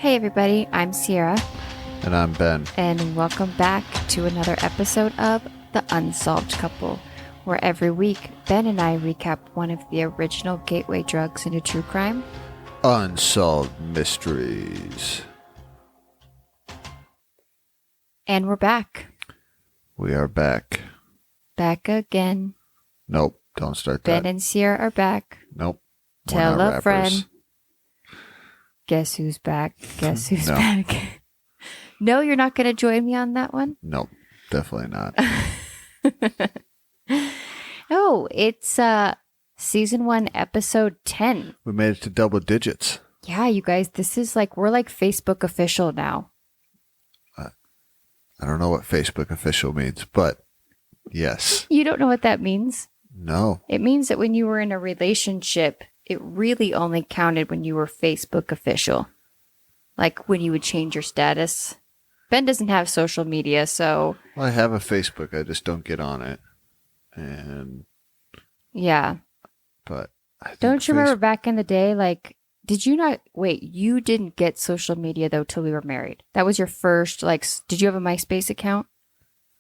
Hey everybody, I'm Sierra. And I'm Ben. And welcome back to another episode of The Unsolved Couple, where every week Ben and I recap one of the original gateway drugs into true crime. Unsolved Mysteries. And we're back. We are back. Back again. Nope, don't start that. Ben and Sierra are back. Nope. Tell a friend. Guess who's back? Guess who's back? No, you're not going to join me on that one? Nope, definitely not. Oh, it's season 1, episode 10. We made it to double digits. Yeah, you guys, this is like, we're like Facebook official now. I don't know what Facebook official means, but yes. You don't know what that means? No. It means that when you were in a relationship, it really only counted when you were Facebook official. Like when you would change your status. Ben doesn't have social media, so... Well, I have a Facebook, I just don't get on it. And... Yeah. But I think don't you remember back in the day, like... Did you not... Wait, you didn't get social media, though, till we were married. That was your first, like... Did you have a MySpace account?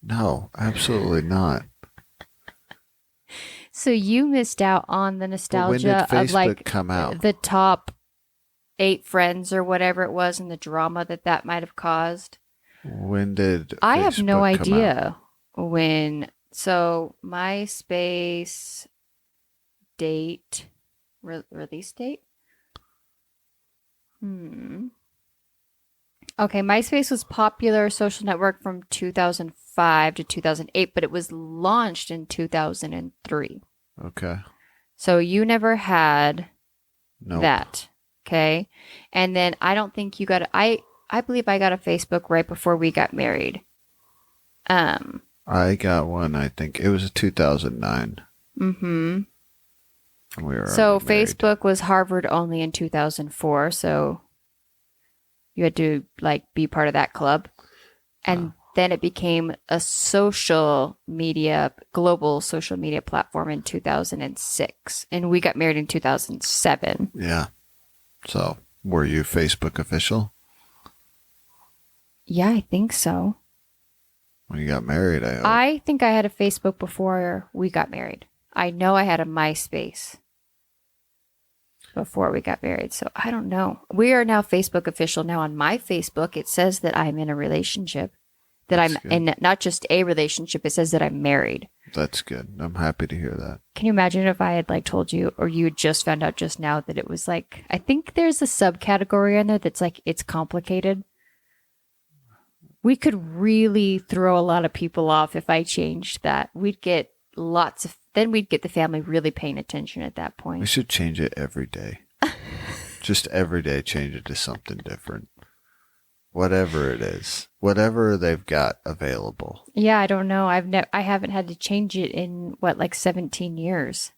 No, absolutely not. So you missed out on the nostalgia of, like, come out? The top 8 friends or whatever it was and the drama that might have caused. When did I have no Facebook come idea when. So MySpace date, release date? Okay, MySpace was popular social network from 2005 to 2008, but it was launched in 2003. Okay. So you never had that. Okay. And then I don't think you got I believe I got a Facebook right before we got married. I got one, I think. It was 2009. Mm-hmm. We were so married. Facebook was Harvard only in 2004, so you had to like be part of that club. And then it became a global social media platform in 2006. And we got married in 2007. Yeah. So, were you Facebook official? Yeah, I think so. When you got married, I hope. I think I had a Facebook before we got married. I know I had a MySpace before we got married, so I don't know. We are now Facebook official. Now on my Facebook, it says that I'm in a relationship, that I'm in not just a relationship, it says that I'm married. That's good. I'm happy to hear that. Can you imagine if I had like told you, or you had just found out just now that it was like, I think there's a subcategory in there that's like, it's complicated. We could really throw a lot of people off if I changed that. We'd get then we'd get the family really paying attention at that point. We should change it every day. Just every day change it to something different. Whatever it is. Whatever they've got available. Yeah, I don't know. I haven't had to change it in, like 17 years.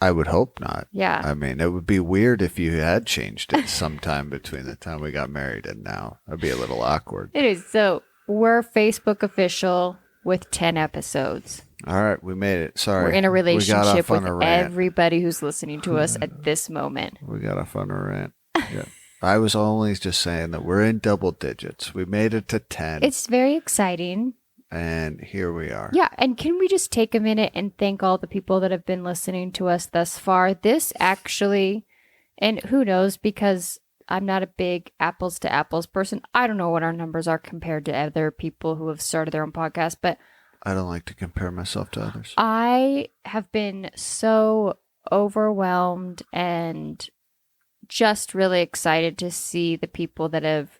I would hope not. Yeah. I mean, it would be weird if you had changed it sometime between the time we got married and now. That'd be a little awkward. It is. So we're Facebook official with 10 episodes. All right, we made it. Sorry. We're in a relationship with everybody who's listening to us at this moment. We got off on a rant. Yeah. I was only just saying that we're in double digits. We made it to 10. It's very exciting. And here we are. Yeah, and can we just take a minute and thank all the people that have been listening to us thus far? This actually, and who knows, because I'm not a big apples to apples person. I don't know what our numbers are compared to other people who have started their own podcast, but I don't like to compare myself to others. I have been so overwhelmed and just really excited to see the people that have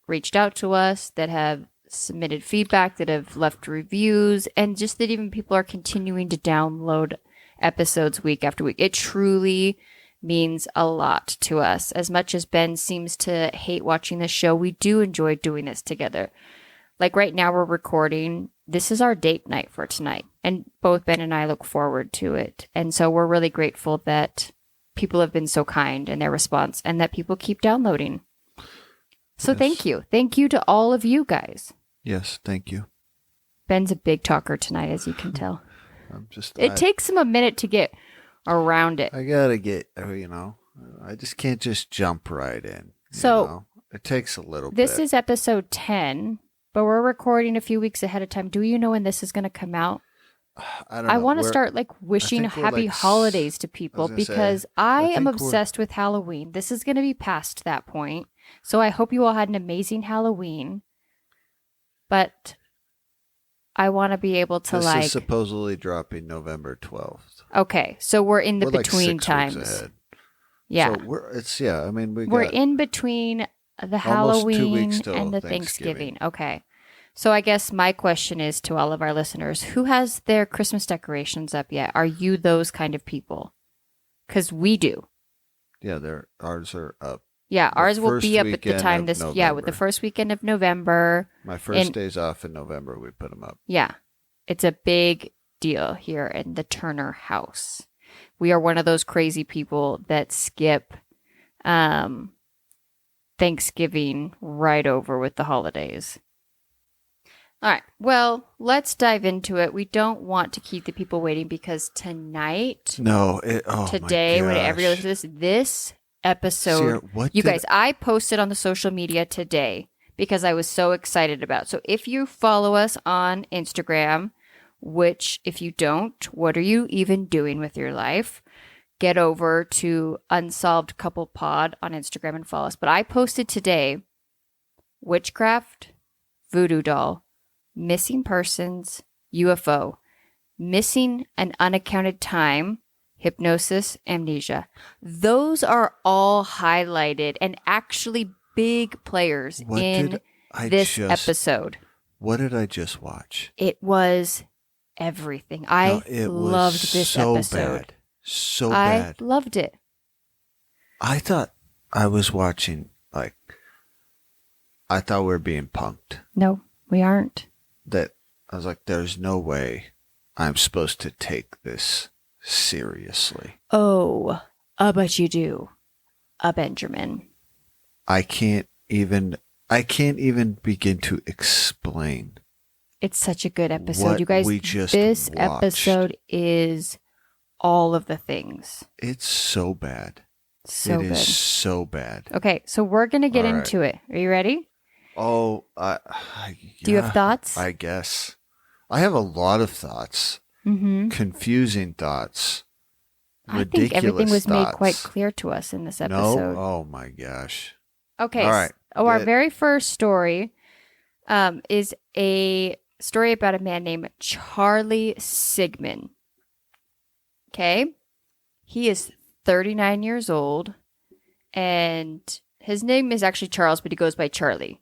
reached out to us, that have submitted feedback, that have left reviews, and just that even people are continuing to download episodes week after week. It truly means a lot to us. As much as Ben seems to hate watching the show, we do enjoy doing this together. Like right now we're recording. This is our date night for tonight. And both Ben and I look forward to it. And so we're really grateful that people have been so kind in their response and that people keep downloading. So yes. Thank you. Thank you to all of you guys. Yes, thank you. Ben's a big talker tonight, as you can tell. It takes him a minute to get around it. I gotta get, I just can't just jump right in. So It takes a little This bit. is episode 10, but we're recording a few weeks ahead of time. Do you know when this is going to come out? I don't know. I want to start wishing think we're, happy like, holidays to I people was gonna say, because I am think we're- obsessed with Halloween. This is going to be past that point. So I hope you all had an amazing Halloween. But I want to be able to This is supposedly dropping November 12th. Okay, so we're in the We're like between 6 times. weeks ahead. Yeah. So I mean, we're in between the almost 2 Halloween weeks till and the Thanksgiving. Okay. So I guess my question is to all of our listeners, who has their Christmas decorations up yet? Are you those kind of people? Because we do. Yeah, ours are up. Yeah, The ours will be first up at the time weekend this of with the November. first weekend of November. My first days off in November, we put them up. Yeah. It's a big deal here in the Turner house. We are one of those crazy people that skip Thanksgiving right over with the holidays. All right. Well, let's dive into it. We don't want to keep the people waiting because tonight, today, whenever you listen to this episode, guys, I posted on the social media today because I was so excited about. So if you follow us on Instagram, which if you don't, what are you even doing with your life? Get over to Unsolved Couple Pod on Instagram and follow us. But I posted today, Witchcraft, Voodoo Doll, Missing Persons, UFO, Missing an Unaccounted Time, Hypnosis, Amnesia. Those are all highlighted and actually big players in this episode. What did I just watch? It was everything. I loved this episode. So bad. I loved it. I thought I was watching, I thought we were being punked. No, we aren't. I was like, there's no way I'm supposed to take this seriously. Oh, but you do. Benjamin. I can't even begin to explain. It's such a good episode. What you guys, we just this watched. episode is all of the things. It's so bad. So it good. is so bad. Okay, so we're going to get All right. into it. Are you ready? Oh, Do you have thoughts? I guess. I have a lot of thoughts. Mm-hmm. Confusing thoughts. I Ridiculous think everything was thoughts. made quite clear to us in this episode. No? Oh my gosh. Okay. All right. Our very first story is a story about a man named Charlie Sigmund. Okay. He is 39 years old, and his name is actually Charles, but he goes by Charlie.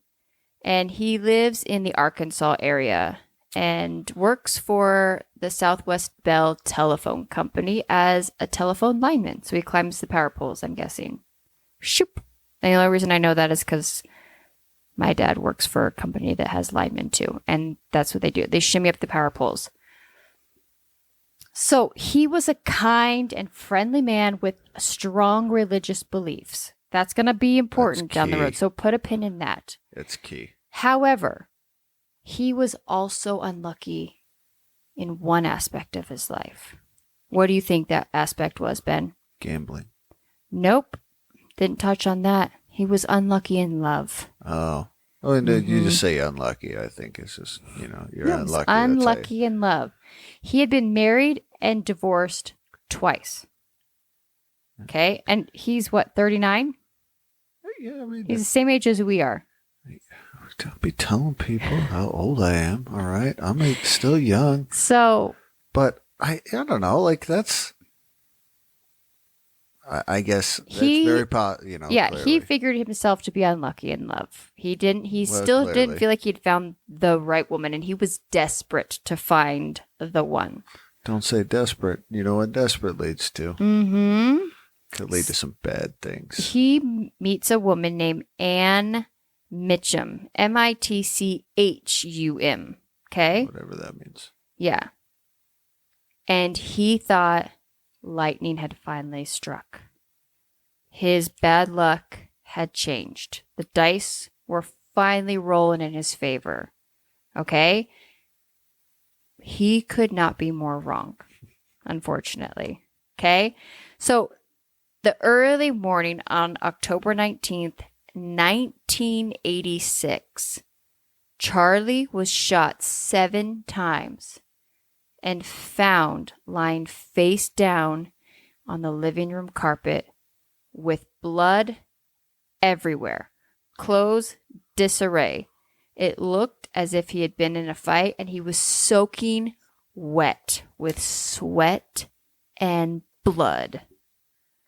And he lives in the Arkansas area and works for the Southwest Bell Telephone Company as a telephone lineman. So he climbs the power poles, I'm guessing. Shoop. And the only reason I know that is because my dad works for a company that has linemen too. And that's what they do. They shimmy up the power poles. So he was a kind and friendly man with strong religious beliefs. That's going to be important down the road. So put a pin in that. It's key. However, he was also unlucky in one aspect of his life. What do you think that aspect was, Ben? Gambling. Nope. Didn't touch on that. He was unlucky in love. Oh. Oh, and you just say unlucky, I think. It's just, you're unlucky. Unlucky in love. He had been married and divorced twice. Okay. And he's what, 39? Yeah, I mean, He's the same age as we are. Don't be telling people how old I am, all right? I'm still young. So. But I don't know, that's... I guess that's very Yeah, clearly. he figured himself to be unlucky in love. He still clearly. didn't feel like he'd found the right woman, and he was desperate to find the one. Don't say desperate. You know what desperate leads to. Mm-hmm. Could lead to some bad things. He meets a woman named Anne Mitchum. Mitchum. Okay? Whatever that means. Yeah. And he thought lightning had finally struck. His bad luck had changed. The dice were finally rolling in his favor. Okay? He could not be more wrong, unfortunately. Okay? So, the early morning on October 19th, 1986, Charlie was shot 7 times and found lying face down on the living room carpet with blood everywhere, clothes disarray. It looked as if he had been in a fight and he was soaking wet with sweat and blood.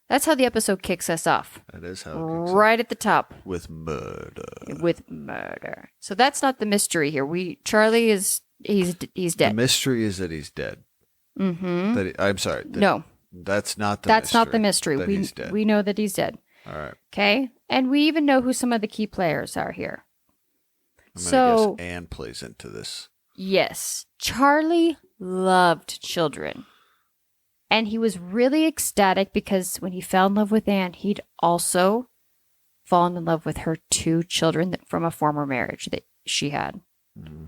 That's how the episode kicks us off. That is how it kicks right at the top. With murder. With murder. So that's not the mystery here. Charlie is he's dead. The mystery is that he's dead. Mm-hmm. I'm sorry. No. That's not the That's mystery. not the mystery. He's dead. We know that he's dead. All right. Okay? And we even know who some of the key players are here. I'm going to guess Anne plays into this. Yes. Charlie loved children. And he was really ecstatic because when he fell in love with Anne, he'd also fallen in love with her 2 children from a former marriage that she had. Mm-hmm.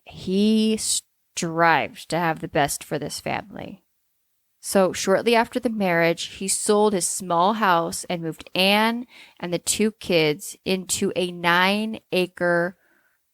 He strived to have the best for this family. So shortly after the marriage, he sold his small house and moved Anne and the 2 kids into a 9-acre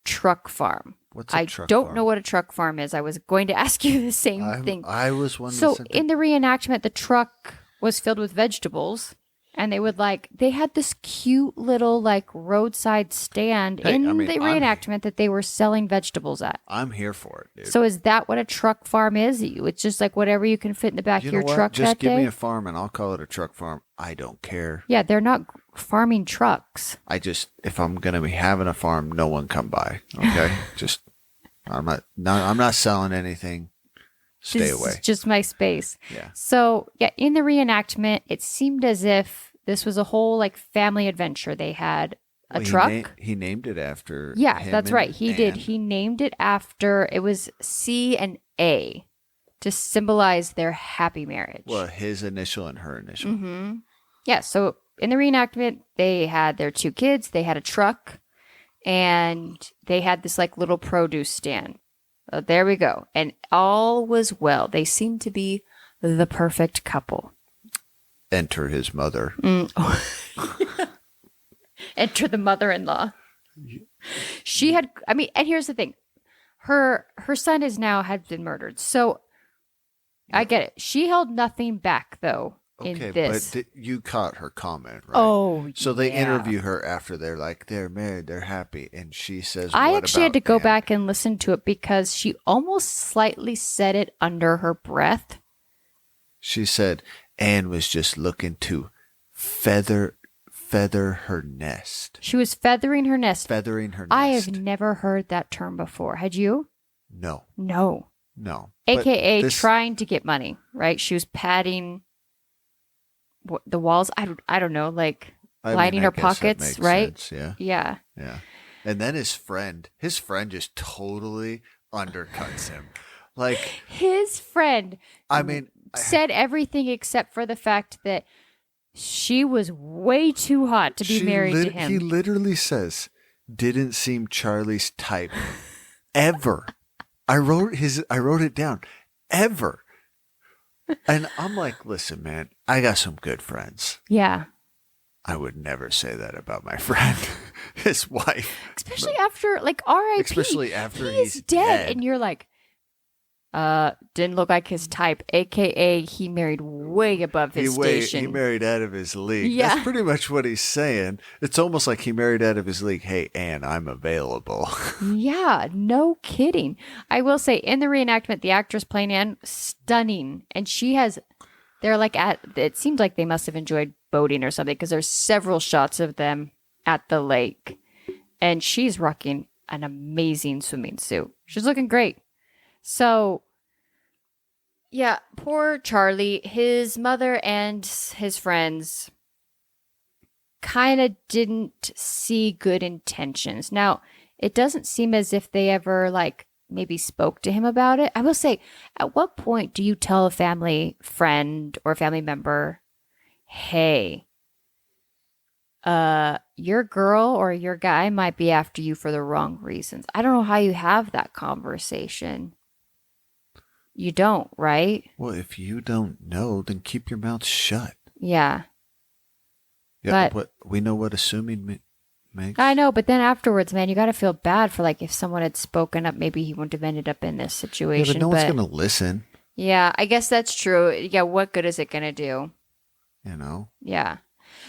truck farm. What's a truck don't farm? know what a truck farm is. I was going to ask you the same thing. I was wondering. So in the reenactment, the truck was filled with vegetables, and they had this cute little roadside stand the reenactment that they were selling vegetables at. I'm here for it, dude. So is that what a truck farm is? It's just whatever you can fit in the back of your truck Just that give day? me a farm and I'll call it a truck farm. I don't care. Yeah, they're not farming trucks. If I'm going to be having a farm, no one come by. Okay? I'm not selling anything. Stay away. It's just my space. Yeah. So, in the reenactment, it seemed as if this was a whole family adventure. They had a truck. He named it after. Yeah, him that's right. He Anne. did. He named it after, it was C and A to symbolize their happy marriage. Well, his initial and her initial. Mm-hmm. Yeah. So in the reenactment, they had their 2 kids. They had a truck, and they had this little produce stand. So there we go. And all was well. They seemed to be the perfect couple. Enter his mother. Enter the mother-in-law. She had, and here's the thing. Her son had been murdered. So I get it. She held nothing back, though, in this. But you caught her comment, right? Oh, so they interview her after they're married, they're happy, and she says, I actually had to go Anne? back and listen to it because she almost slightly said it under her breath. She said Anne was just looking to feather her nest. She was feathering her nest. Feathering her nest. I have never heard that term before. Had you? No. No. No. AKA trying to get money, right? She was padding the walls. I don't know, lining her pockets, right? Sense, yeah. Yeah. Yeah. And then his friend just totally undercuts him. His friend said I everything except for the fact that she was way too hot to be married to him. He literally says, didn't seem Charlie's type ever. I wrote it down. Ever. And I'm like, listen, man, I got some good friends. Yeah. I would never say that about my friend, his wife. Especially after, R.I.P. Especially after he's dead. And you're like, didn't look like his type, AKA he married way above his station. He married out of his league. Yeah. That's pretty much what he's saying. It's almost like he married out of his league. Hey, Anne, I'm available. Yeah, no kidding. I will say, in the reenactment, the actress playing Anne, stunning. And it seems like they must have enjoyed boating or something because there's several shots of them at the lake. And she's rocking an amazing swimming suit. She's looking great. So, yeah, poor Charlie, his mother and his friends kind of didn't see good intentions. Now, it doesn't seem as if they ever, maybe spoke to him about it. I will say, at what point do you tell a family friend or family member, hey, your girl or your guy might be after you for the wrong reasons? I don't know how you have that conversation. You don't, right? Well, if you don't know, then keep your mouth shut. Yeah. Yeah, But we know what assuming makes. I know, but then afterwards, man, you got to feel bad for like if someone had spoken up, maybe he wouldn't have ended up in this Yeah, situation. but no one's going to listen, yeah, I guess that's true. Yeah, what good is it going to do? you know? Yeah.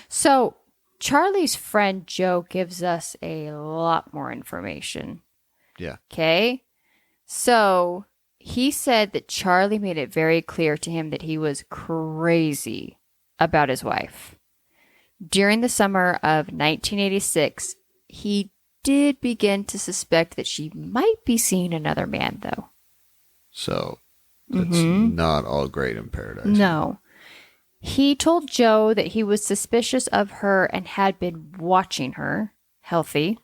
So Charlie's friend Joe gives us a lot more information. Yeah. Okay. So he said that Charlie made it very clear to him that he was crazy about his wife. During the summer of 1986, he did begin to suspect that she might be seeing another man, though. So it's not all great in paradise. No. He told Joe that he was suspicious of her and had been watching her, healthy.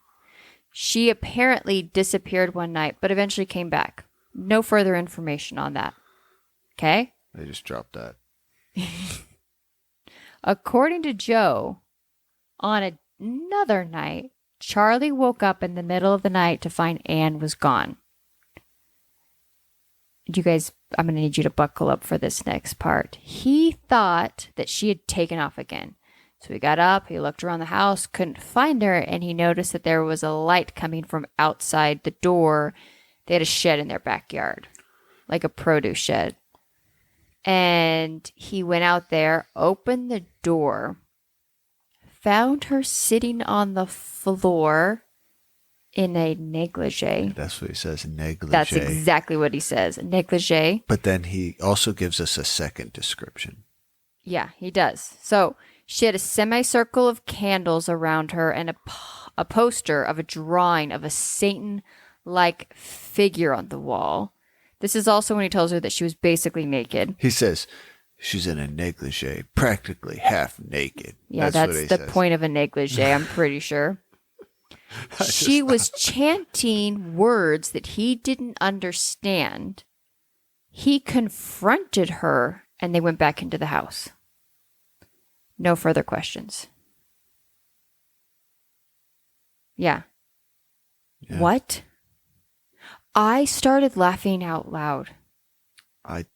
She apparently disappeared one night, but eventually came back. No further information on that. Okay? They just dropped that. According to Joe, on another night, Charlie woke up in the middle of the night to find Anne was gone. You guys, I'm going to need you to buckle up for this next part. He thought that she had taken off again. So he got up, he looked around the house, couldn't find her, and he noticed that there was a light coming from outside the door. They had a shed in their backyard, like a produce shed. And he went out there, opened the door, found her sitting on the floor in a negligee. That's what he says, negligee. That's exactly what he says, negligee. But then he also gives us a second description. Yeah, he does. So she had a semicircle of candles around her and a poster of a drawing of a Satan-like figure on the wall. This is also when he tells her that she was basically naked. He says she's in a negligee, practically half naked. Yeah, that's the says. point of a negligee, I'm pretty sure. She was chanting words that he didn't understand. He confronted her and they went back into the house. No further questions. Yeah. What? I started laughing out loud. I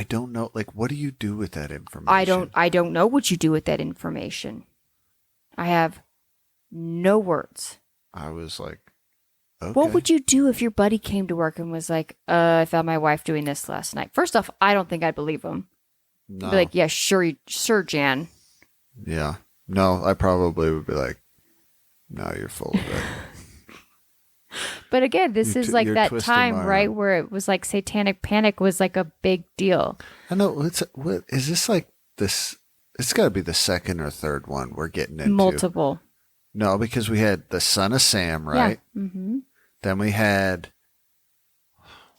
don't know. Like, what do you do with that information? I don't know what you do with that information. I have no words. I was like, okay. What would you do if your buddy came to work and was like, I found my wife doing this last night? First off, I don't think I'd believe him. No. I'd be like, yeah, sure, Jan. Yeah. No, I probably would be like, no, you're full of it. But again, this is like that time, right, arm. where it was like satanic panic was like a big deal. I know. What is this like? This it's got to be the second or third one we're getting into. Multiple. No, because we had the Son of Sam, right? Yeah. Mm-hmm. Then we had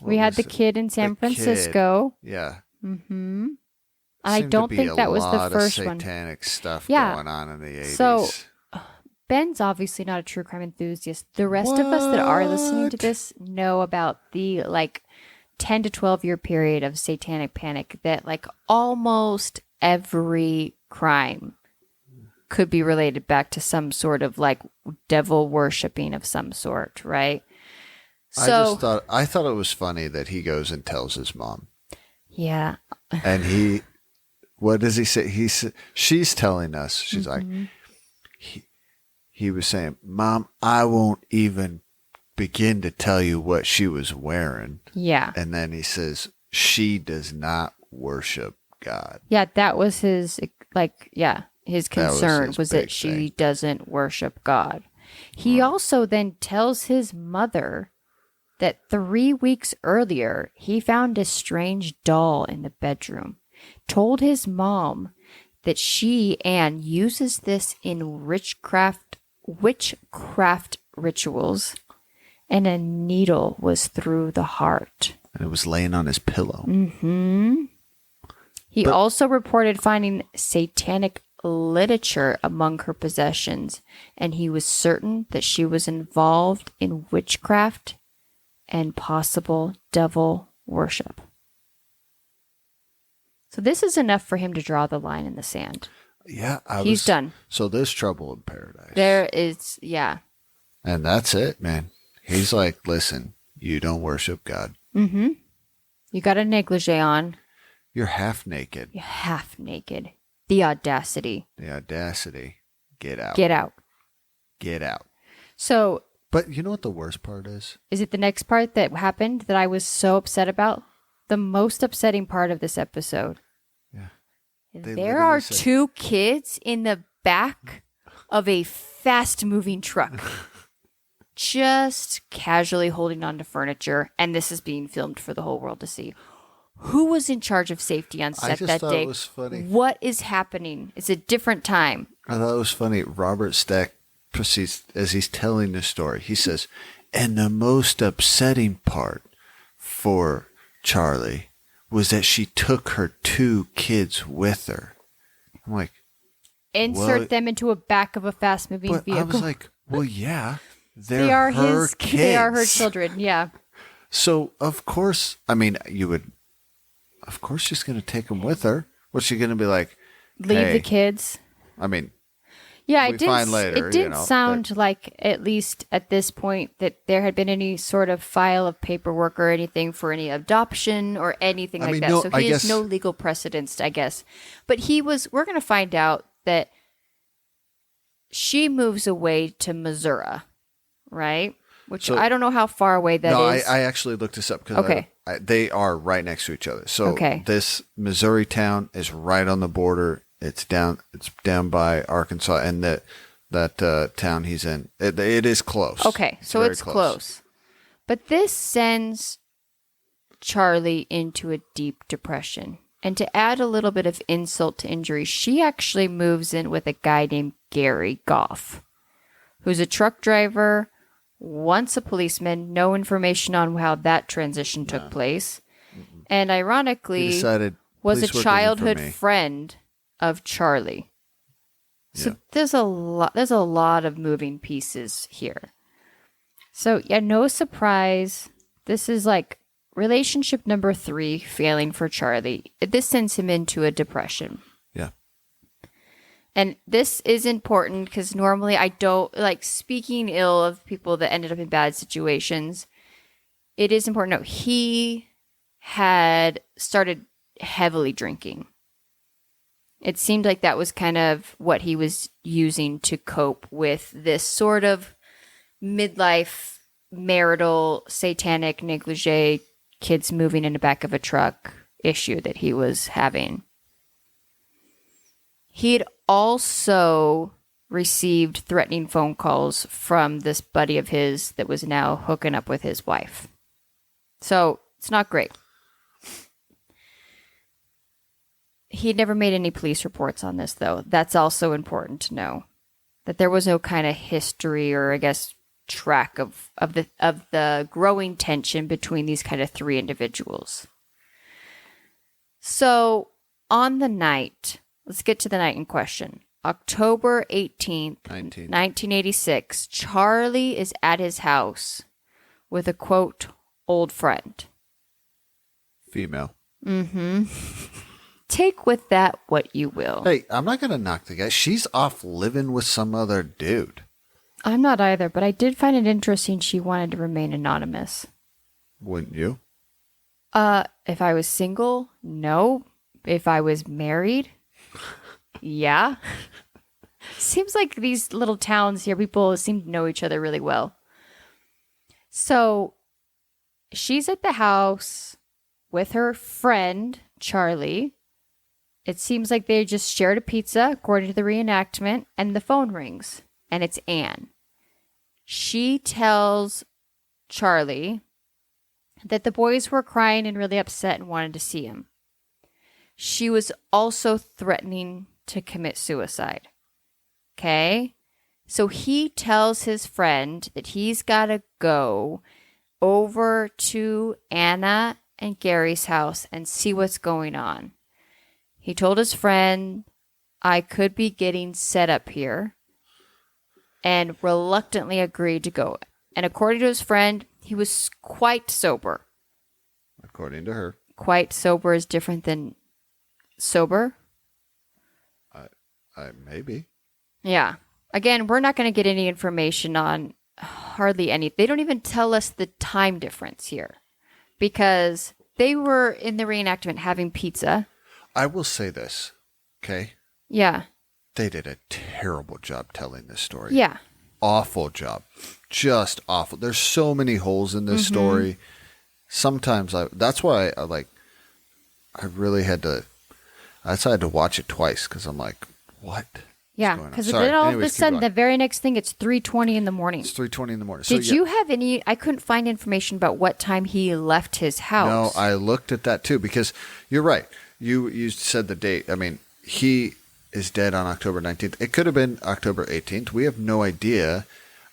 the kid in San Francisco. Kid. Yeah. Mm-hmm. I don't think that was the first one. Satanic stuff going on in the 80s. So Ben's obviously not a true crime enthusiast. The rest of us that are listening to this know about the like 10 to 12 year period of satanic panic that like almost every crime could be related back to some sort of like devil worshipping of some sort, right? So I thought it was funny that he goes and tells his mom. Yeah. And what does he say? She's telling us, she's like, he was saying, Mom, I won't even begin to tell you what she was wearing. Yeah. And then he says, she does not worship God. Yeah, that was his, his concern was that she doesn't worship God. He also then tells his mother that 3 weeks earlier, he found a strange doll in the bedroom. Told his mom that she, Anne, uses this in witchcraft rituals, and a needle was through the heart. And it was laying on his pillow. Mm-hmm. He also reported finding satanic literature among her possessions, and he was certain that she was involved in witchcraft and possible devil worship. So this is enough for him to draw the line in the sand. Yeah. He's done. So there's trouble in paradise. There is, yeah. And that's it, man. He's like, listen, you don't worship God. Mm-hmm. You got a negligee on. You're half naked. You're half naked. The audacity. The audacity. get out. Get out. Get out. So, But you know what the worst part is? is it the next part that happened that I was so upset about? The most upsetting part of this episode. Yeah. There are 2 kids in the back of a fast-moving truck. Just casually holding on to furniture, and this is being filmed for the whole world to see. Who was in charge of safety on set that day? It was funny. What is happening? It's a different time. I thought it was funny. Robert Stack proceeds, as he's telling the story, he says, and the most upsetting part for Charlie was that she took her 2 kids with her. I'm like, Insert them into a back of a fast-moving vehicle. I was like, well, yeah. They are her his kids. They are her children, yeah. So, of course, I mean, of course she's going to take them with her. What's she going to be like? Leave the kids. I mean, yeah, it didn't sound like, at least at this point, that there had been any sort of file of paperwork or anything for any adoption or anything like that. So he has no legal precedence, I guess. But we're going to find out that she moves away to Missouri, right? Which I don't know how far away that is. I actually looked this up because they are right next to each other. So this Missouri town is right on the border. It's down by Arkansas, and that town he's in. It is close. Okay, so it's close. But this sends Charlie into a deep depression. And to add a little bit of insult to injury, she actually moves in with a guy named Gary Goff, who's a truck driver, once a policeman, no information on how that transition took place. And ironically, was a childhood friend of Charlie. So there's a lot of moving pieces here. So yeah, no surprise. This is like relationship number 3 failing for Charlie. This sends him into a depression. Yeah. And this is important because normally I don't like speaking ill of people that ended up in bad situations. It is important to note he had started heavily drinking. It seemed like that was kind of what he was using to cope with this sort of midlife marital satanic negligee kids moving in the back of a truck issue that he was having. He'd also received threatening phone calls from this buddy of his that was now hooking up with his wife. So it's not great. He had never made any police reports on this, though. That's also important to know. That there was no kind of history or, I guess, track of the growing tension between these kind of 3 individuals. So, on the night, let's get to the night in question. October 18th, 1986, Charlie is at his house with a, quote, old friend. Female. Mm-hmm. Take with that what you will. Hey, I'm not going to knock the guy. She's off living with some other dude. I'm not either, but I did find it interesting she wanted to remain anonymous. Wouldn't you? If I was single, no. If I was married, yeah. Seems like these little towns here, people seem to know each other really well. So, she's at the house with her friend, Charlie. It seems like they just shared a pizza, according to the reenactment, and the phone rings, and it's Anne. She tells Charlie that the boys were crying and really upset and wanted to see him. She was also threatening to commit suicide. Okay? So he tells his friend that he's got to go over to Anna and Gary's house and see what's going on. He told his friend, I could be getting set up here, and reluctantly agreed to go. And according to his friend, he was quite sober. According to her. Quite sober is different than sober? Maybe. Yeah. Again, we're not going to get any information on hardly any. They don't even tell us the time difference here. Because they were in the reenactment having pizza. I will say this, okay? Yeah. They did a terrible job telling this story. Yeah. Awful job. Just awful. There's so many holes in this story. Sometimes that's why I really had to, I decided to watch it twice because I'm like, what? Yeah, because then all of a sudden, the very next thing, it's 3:20 in the morning. It's 3:20 in the morning. Did you have any? I couldn't find information about what time he left his house. No, I looked at that too because you're right. You said the date. I mean, he is dead on October 19th. It could have been October 18th. We have no idea.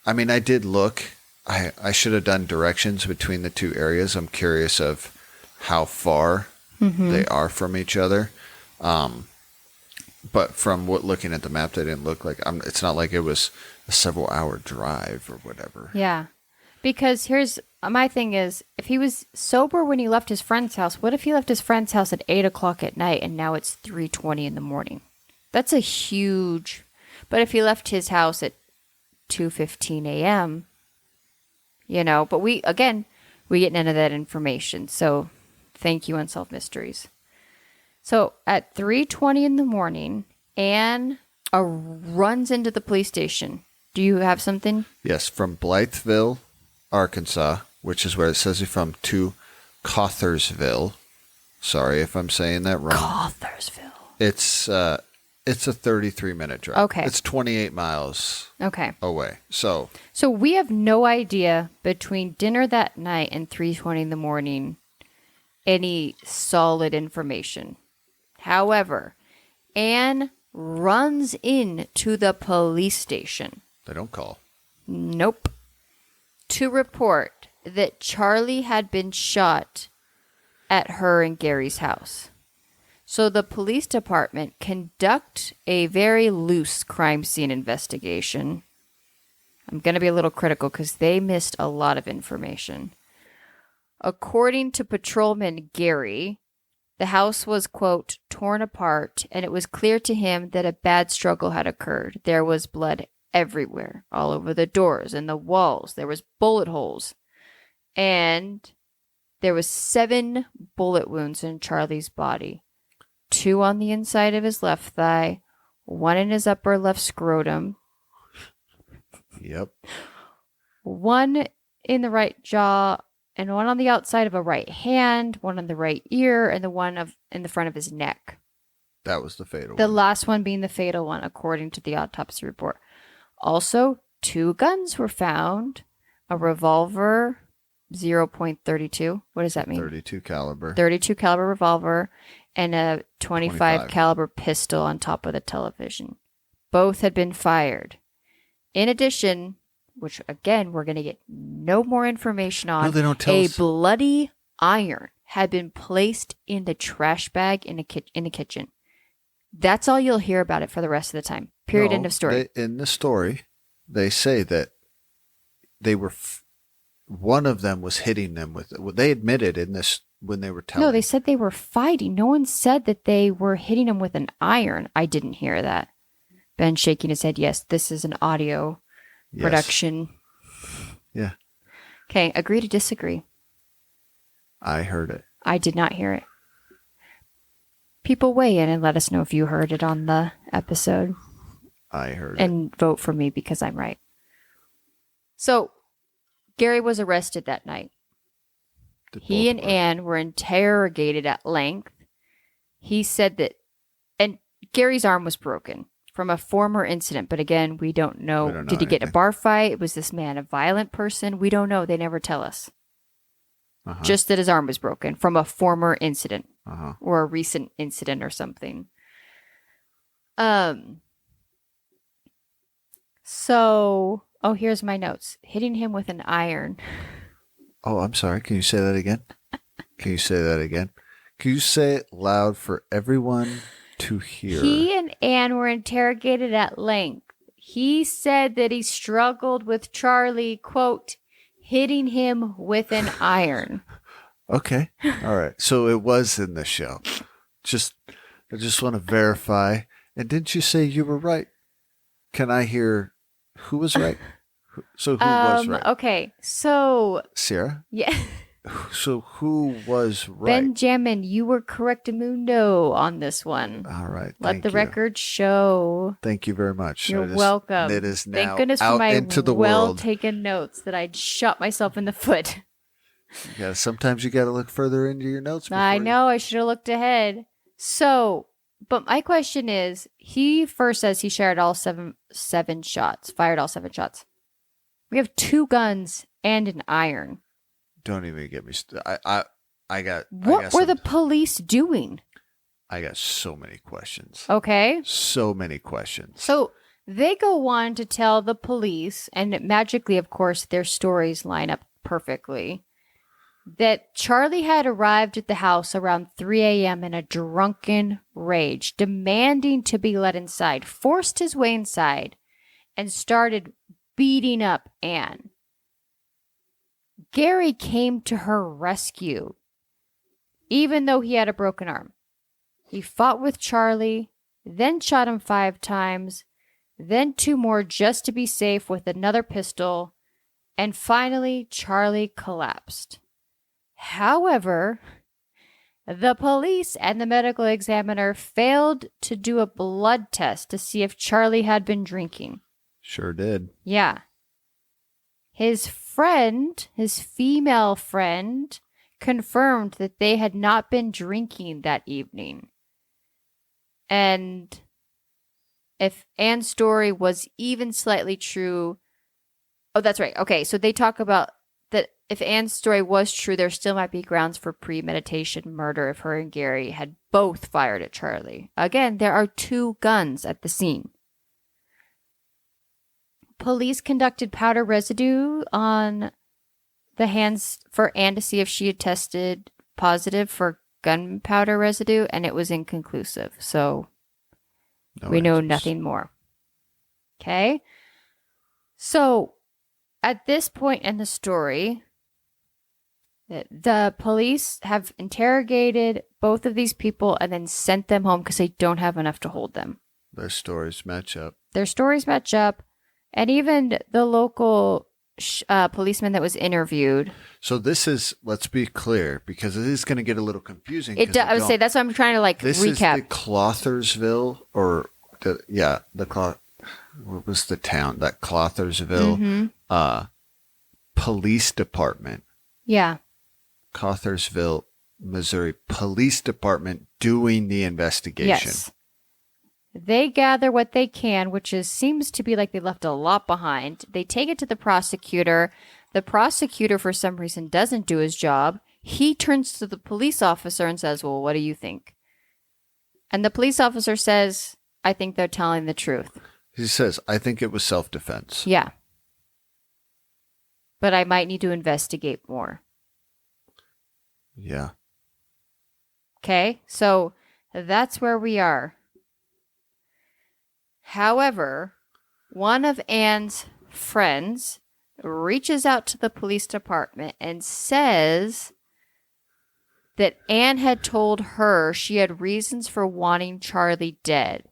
I mean, I did look. I should have done directions between the two areas. I'm curious of how far they are from each other. But from looking at the map, they didn't look like. It's not like it was a several-hour drive or whatever. Yeah, because here's my thing is, if he was sober when he left his friend's house, what if he left his friend's house at 8:00 at night and now it's 3:20 in the morning? That's a huge. But if he left his house at 2:15 a.m., but we get none of that information. So thank you, Unsolved Mysteries. So at 3:20 in the morning, Anne runs into the police station. Do you have something? Yes, from Blytheville, Arkansas, which is where it says you're from, to Cothersville. Sorry if I'm saying that wrong. Cothersville. It's a 33-minute drive. Okay. It's 28 miles away. So we have no idea between dinner that night and 3:20 in the morning any solid information. However, Anne runs into the police station. they don't call. Nope. To report that Charlie had been shot at her and Gary's house. So the police department conduct a very loose crime scene investigation. I'm going to be a little critical because they missed a lot of information. According to Patrolman Gary, the house was, quote, torn apart, and it was clear to him that a bad struggle had occurred. There was blood everywhere, all over the doors and the walls. There was bullet holes. And there was 7 bullet wounds in Charlie's body. 2 on the inside of his left thigh, 1 in his upper left scrotum. Yep. 1 in the right jaw, and 1 on the outside of a right hand, 1 on the right ear, and the one in the front of his neck. That was the fatal The one. last one being the fatal one, according to the autopsy report. Also, 2 guns were found. A revolver, 0.32. What does that mean? 32 caliber. 32 caliber revolver, and a 25 25. caliber pistol on top of the television. Both had been fired. In addition, which again, we're going to get no more information on, No, they don't tell a us. bloody iron had been placed in the trash bag in the kitchen. That's all you'll hear about it for the rest of the time. Period. No, End of story. In the story, they say that they were, one of them was hitting them with, they admitted in this when they were telling. No, they said they were fighting. No one said that they were hitting him with an iron. I didn't hear that. Ben shaking his head. Yes, this is an audio production. Yeah. Okay, agree to disagree. I heard it. I did not hear it. People weigh in and let us know if you heard it on the episode. I heard it. And vote for me because I'm right. So, Gary was arrested that night. He and Anne were interrogated at length. He said that, and Gary's arm was broken from a former incident, but again, we don't know. Did he get in a bar fight? Was this man a violent person? We don't know. They never tell us. Just that his arm was broken from a former incident or a recent incident or something. So, here's my notes. Hitting him with an iron. Oh, I'm sorry. Can you say that again? Can you say that again? Can you say it loud for everyone to hear? He and Anne were interrogated at length. He said that he struggled with Charlie, quote, hitting him with an iron. Okay. All right. So it was in the show. I just want to verify. And didn't you say you were right? Can I hear who was right? So who was right? Okay. So Sarah? yeah. So who was right? Benjamin, you were correctamundo on this one. All right. Let the you. record show. Thank you very much. You're welcome. It is now Thank goodness for out my into the world. well-taken notes that I'd shot myself in the foot. Yeah, sometimes you got to look further into your notes. I know. I should have looked ahead. So, but my question is, he first says he shared all seven shots, fired all 7 shots. We have 2 guns and an iron. Don't even get me. What were the police doing? I got so many questions. Okay. So many questions. So they go on to tell the police, and magically, of course, their stories line up perfectly, that Charlie had arrived at the house around 3 a.m. in a drunken rage, demanding to be let inside, forced his way inside, and started beating up Anne. Gary came to her rescue, even though he had a broken arm. He fought with Charlie, then shot him 5 times, then 2 more just to be safe with another pistol, and finally Charlie collapsed. However, the police and the medical examiner failed to do a blood test to see if Charlie had been drinking. Sure did. Yeah. His friend, his female friend, confirmed that they had not been drinking that evening. And if Anne's story was even slightly true, oh, that's right. Okay, so they talk about that if Anne's story was true, there still might be grounds for premeditation murder if her and Gary had both fired at Charlie. Again, there are 2 guns at the scene. Police conducted powder residue on the hands for Anne to see if she had tested positive for gunpowder residue, and it was inconclusive. So we know nothing more. Okay? So at this point in the story, the police have interrogated both of these people and then sent them home because they don't have enough to hold them. Their stories match up. And even the local policeman that was interviewed. So this is, let's be clear, because it is going to get a little confusing. I would say that's what I'm trying to this recap. This is the Clothersville, what was the town? That Clothersville police department. Yeah. Clothersville, Missouri police department doing the investigation. Yes. They gather what they can, which seems to be like they left a lot behind. They take it to the prosecutor. The prosecutor, for some reason, doesn't do his job. He turns to the police officer and says, well, what do you think? And the police officer says, I think they're telling the truth. He says, I think it was self-defense. Yeah. But I might need to investigate more. Yeah. Okay, so that's where we are. However, one of Anne's friends reaches out to the police department and says that Anne had told her she had reasons for wanting Charlie dead.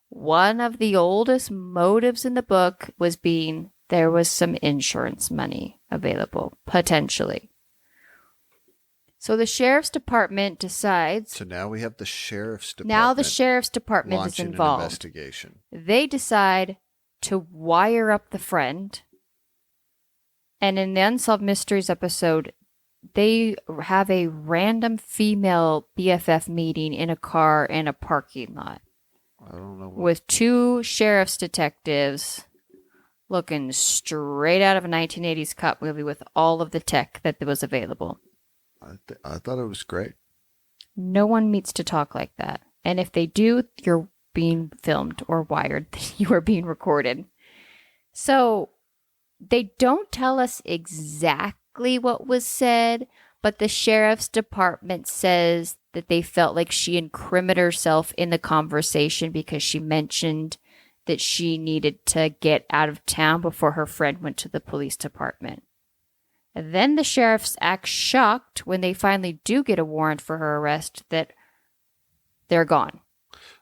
One of the oldest motives in the book was being there was some insurance money available, potentially. So the sheriff's department decides. So now we have the sheriff's department. Now the sheriff's department is involved. An investigation. They decide to wire up the friend. And in the Unsolved Mysteries episode, they have a random female BFF meeting in a car in a parking lot. I don't know. With 2 sheriff's detectives looking straight out of a 1980s cop movie with all of the tech that was available. I thought it was great. No one meets to talk like that. And if they do, you're being filmed or wired. You are being recorded. So they don't tell us exactly what was said, but the sheriff's department says that they felt like she incriminated herself in the conversation because she mentioned that she needed to get out of town before her friend went to the police department. And then the sheriffs act shocked when they finally do get a warrant for her arrest that they're gone.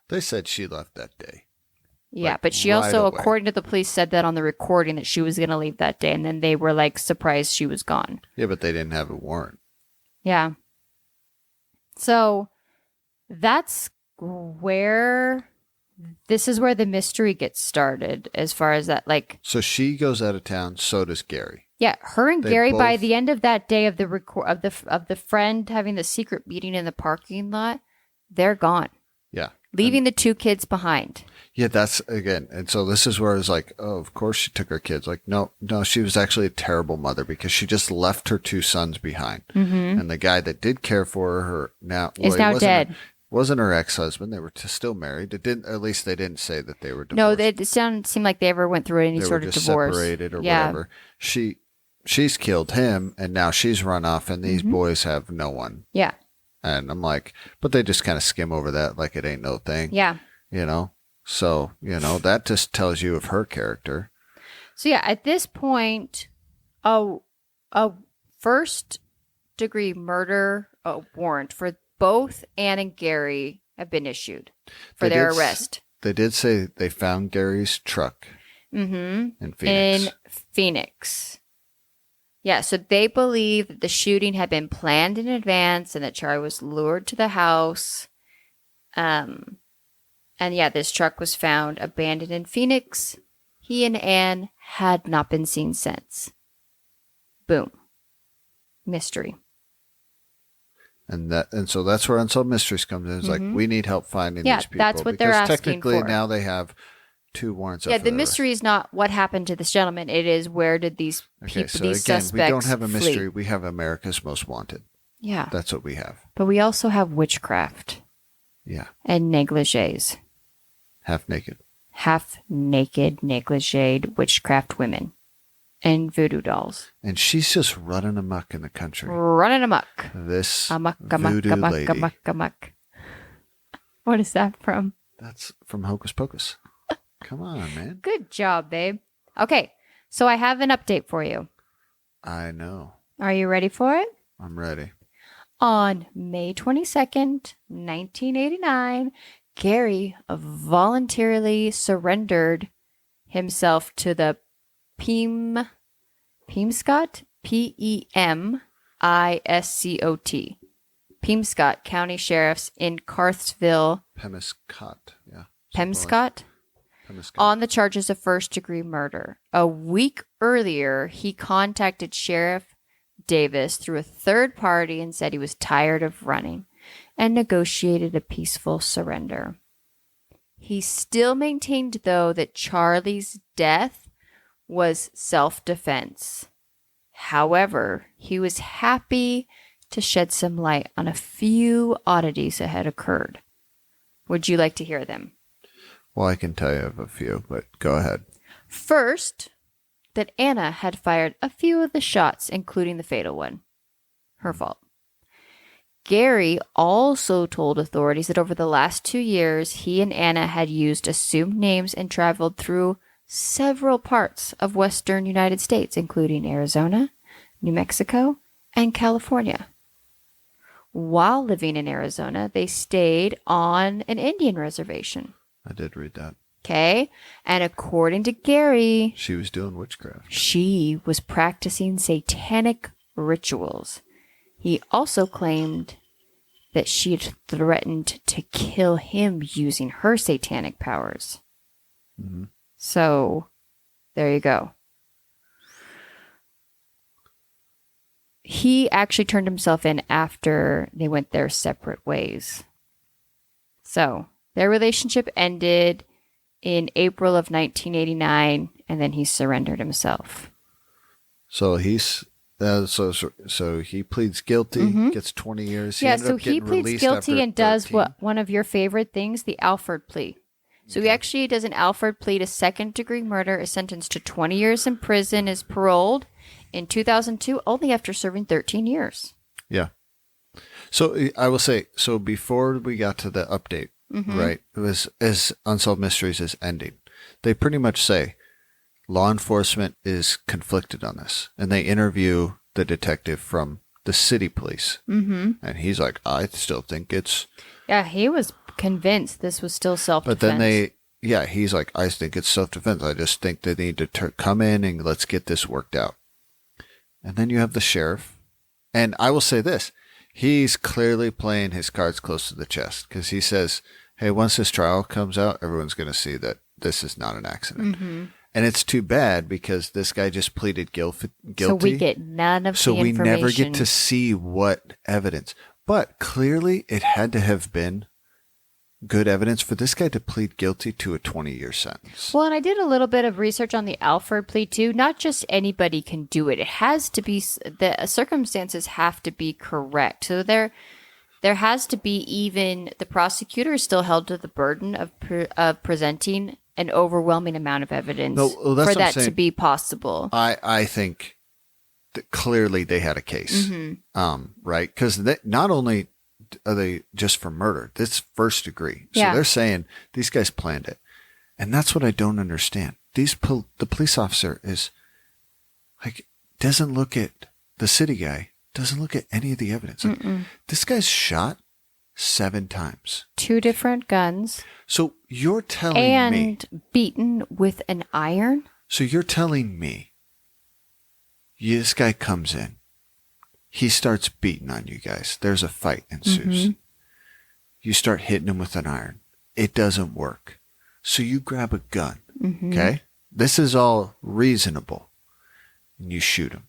They said she left that day. Yeah, but she also, according to the police, said that on the recording that she was going to leave that day, and then they were surprised she was gone. Yeah, but they didn't have a warrant. Yeah. So that's where this is where the mystery gets started as far as that, like, So she goes out of town. So does Gary. yeah, her and They Gary by both- the end of that day of the of the friend having the secret meeting in the parking lot, they're gone, Yeah. leaving the two kids behind. Yeah, that's again. And so this is where it's like, oh, of course she took her kids. Like, no, she was actually a terrible mother because she just left her two sons behind. Mm-hmm. And the guy that did care for her now Is he now wasn't dead. Wasn't her ex-husband. They were still married. It didn't. At least they didn't say that they were divorced. No, it didn't seem like they ever went through any They sort were of just divorce. separated or Yeah. whatever. She's killed him, and now she's run off, and these Mhm. boys have no one. Yeah. And I'm like, but they just kind of skim over that like it ain't no thing. Yeah. You know? So, that just tells you of her character. So yeah, at this point, a first degree murder warrant for both Anne and Gary have been issued for They their did arrest. They did say they found Gary's truck Mm-hmm. in Phoenix. In Phoenix. Yeah, so they believe that the shooting had been planned in advance and that Charlie was lured to the house. And yeah, this truck was found abandoned in Phoenix. He and Anne had not been seen since. Boom. Mystery. And so that's where Unsolved Mysteries comes in. It's like, we need help finding Yeah, these people. that's what they're because asking technically for. now they have 2 warrants. Yeah, up for the their mystery is not what happened to this gentleman. It is where did these arrest. people, Okay, so these again, suspects we don't have a mystery. flee. We have America's Most Wanted. Yeah, That's what we have. but we also have witchcraft Yeah, and negligees. half naked. Half-naked, negligee witchcraft women and voodoo dolls. And she's just running amok in the country. Running amok. This Amok, voodoo amok, lady. amok, amok. What is that from? That's from Hocus Pocus. Come on, man. Good job, babe. Okay, so I have an update for you. I know. Are you ready for it? I'm ready. On May 22nd, 1989, Gary voluntarily surrendered himself to the Pemscot, P-E-M-I-S-C-O-T, Pemscot County Sheriffs in Carthsville, Pemscot. Yeah. Pemscot, Pemscot. on the charges of first-degree murder. A week earlier, he contacted Sheriff Davis through a third party and said he was tired of running and negotiated a peaceful surrender. He still maintained, though, that Charlie's death was self-defense. However, he was happy to shed some light on a few oddities that had occurred. Would you like to hear them? Well, I can tell you of a few, but go ahead. First, that Anna had fired a few of the shots, including the fatal one. Her fault. Gary also told authorities that over the last 2 years, he and Anna had used assumed names and traveled through several parts of western United States, including Arizona, New Mexico, and California. While living in Arizona, they stayed on an Indian reservation. I did read that. Okay? And according to Gary, She was doing witchcraft. she was practicing satanic rituals. He also claimed that she had threatened to kill him using her satanic powers. Mm-hmm. So, there you go. He actually turned himself in after they went their separate ways. So, their relationship ended in April of 1989, and then he surrendered himself. So he's so he pleads guilty, Mhm. gets 20 years. Yeah, ended so up he getting pleads released guilty after and does 13. what one of your favorite things, the Alford plea. So he actually does an Alford plea to second-degree murder, is sentenced to 20 years in prison, is paroled in 2002, only after serving 13 years. Yeah. So I will say, so before we got to the update, right, it was as Unsolved Mysteries is ending, they pretty much say law enforcement is conflicted on this. And they interview the detective from the city police. Mm-hmm. And he's like, I still think it's... Yeah, he was convinced this was still self-defense. But then he's like, I think it's self-defense. I just think they need to come in and let's get this worked out. And then you have the sheriff. And I will say this. He's clearly playing his cards close to the chest because he says, hey, once this trial comes out, everyone's going to see that this is not an accident. Mm-hmm. And it's too bad because this guy just pleaded guilty. So we get none of So the we information. never get to see what evidence. But clearly it had to have been good evidence for this guy to plead guilty to a 20-year sentence. Well, and I did a little bit of research on the Alford plea too. Not just anybody can do it. It has to be, the circumstances have to be correct. So there has to be, even the prosecutor is still held to the burden of presenting an overwhelming amount of evidence for that to be possible. I think that clearly they had a case, right? Because not only are they just for murder, this first degree. So they're saying these guys planned it. And that's what I don't understand. The police officer is like, doesn't look at the city guy, doesn't look at any of the evidence. Like, this guy's shot 7 times. 2 different guns. So you're telling me. And beaten with an iron? So you're telling me this guy comes in. He starts beating on you guys. There's a fight ensues. You start hitting him with an iron. It doesn't work. So you grab a gun. Okay? This is all reasonable. And you shoot him.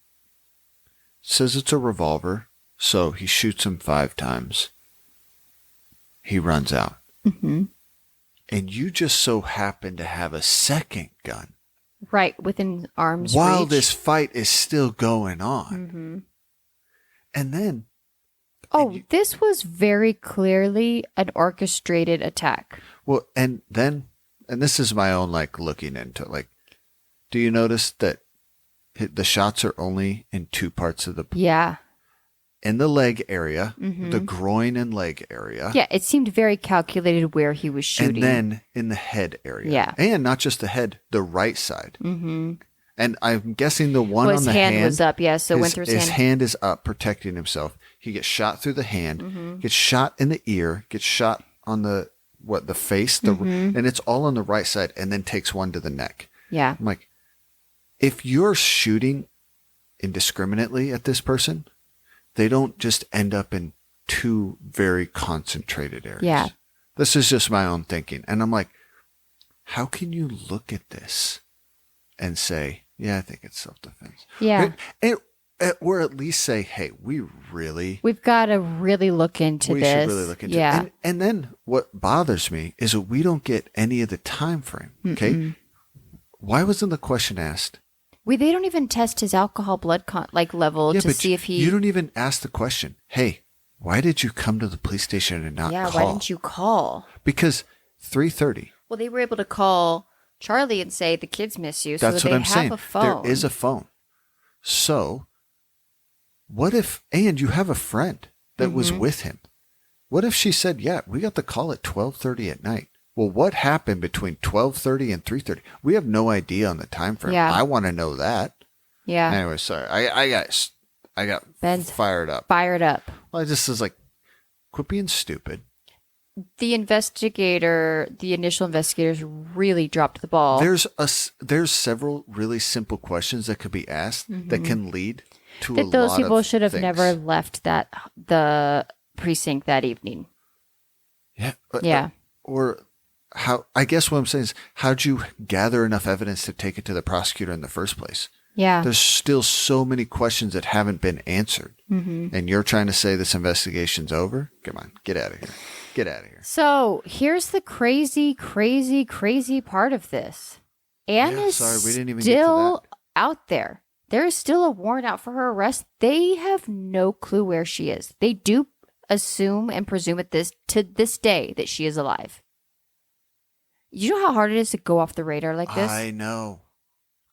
Says it's a revolver. So he shoots him 5 times. He runs out. And you just so happen to have a second gun. Right, within arm's while reach. this fight is still going on. And then... this was very clearly an orchestrated attack. Well, and this is my own, like, looking into it. Like, do you notice that the shots are only in 2 parts of the... Yeah. In the leg area, the groin and leg area. Yeah, it seemed very calculated where he was shooting. And then in the head area. Yeah. And not just the head, the right side. And I'm guessing the one on the hand... his hand was up, so it went through his hand. His hand is up, protecting himself. He gets shot through the hand, gets shot in the ear, gets shot on the face, and it's all on the right side, and then takes one to the neck. Yeah. I'm like, if you're shooting indiscriminately at this person, they don't just end up in 2 very concentrated areas. Yeah. This is just my own thinking. And I'm like, how can you look at this and say, yeah, I think it's self-defense? Yeah. Or at least say, hey, we've got to really look into this. We should really look into it. And then what bothers me is that we don't get any of the time frame. Okay. Why wasn't the question asked? They don't even test his alcohol blood level to see if he... You don't even ask the question, hey, why did you come to the police station and not call? Yeah, why didn't you call? Because 3:30. Well, they were able to call Charlie and say, the kids miss you. That's so what I'm have saying. A phone. There is a phone. So what if, and you have a friend that was with him. What if she said, yeah, we got the call at 12:30 at night. Well, what happened between 12:30 and 3:30? We have no idea on the time frame. Yeah. I want to know that. Yeah. Anyway, sorry. I got Ben's fired up. Well, I just was like, quit being stupid. The initial investigators really dropped the ball. There's several really simple questions that could be asked that can lead to a lot of those people should have things. never left the precinct that evening. Yeah. Yeah. Or how? I guess what I'm saying is, how'd you gather enough evidence to take it to the prosecutor in the first place? Yeah. There's still so many questions that haven't been answered. And you're trying to say this investigation's over? Come on, get out of here. Get out of here. So here's the crazy, crazy, crazy part of this. Anne is we didn't even still get to that. out there. There is still a warrant out for her arrest. They have no clue where she is. They do assume and presume to this day that she is alive. You know how hard it is to go off the radar like this? I know.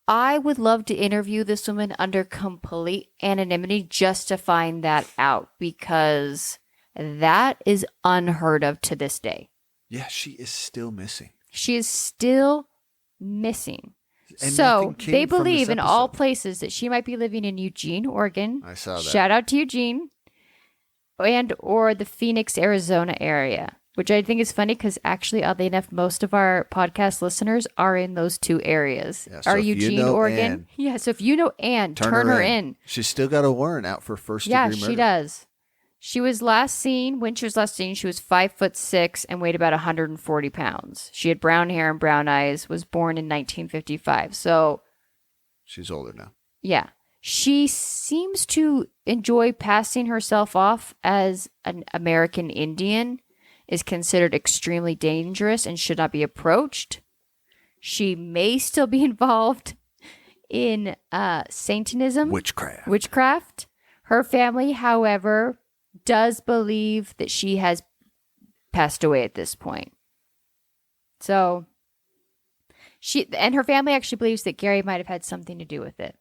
I would love to interview this woman under complete anonymity just to find that out, because that is unheard of to this day. Yeah, she is still missing. She is still missing. And so nothing came they from believe this in all episode. places that she might be living in Eugene, Oregon. I saw that. Shout out to Eugene. And or the Phoenix, Arizona area, which I think is funny because actually, oddly enough, most of our podcast listeners are in those 2 areas. Yeah, so are if you Eugene, know Oregon? Ann, yeah, so if you know Anne, turn her in. She's still got a warrant out for first degree murder. Yeah, she does. She was last seen, when she was last seen, she was 5'6" and weighed about 140 pounds. She had brown hair and brown eyes, was born in 1955. So she's older now. Yeah. She seems to enjoy passing herself off as an American Indian, is considered extremely dangerous and should not be approached. She may still be involved in Satanism. Witchcraft. Her family, however, does believe that she has passed away at this point. So, her family actually believes that Gary might have had something to do with it.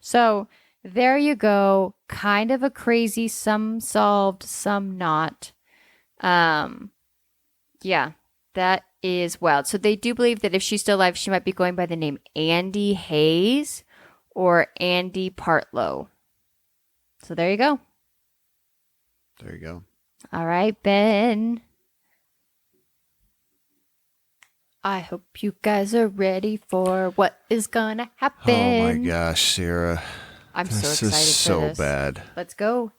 So, there you go. Kind of a crazy, some solved, some not. Yeah, that is wild. So, they do believe that if she's still alive, she might be going by the name Andy Hayes or Andy Partlow. So, there you go. There you go. All right, Ben. I hope you guys are ready for what is going to happen. Oh, my gosh, Sarah. I'm so excited for this. This is so bad. Let's go.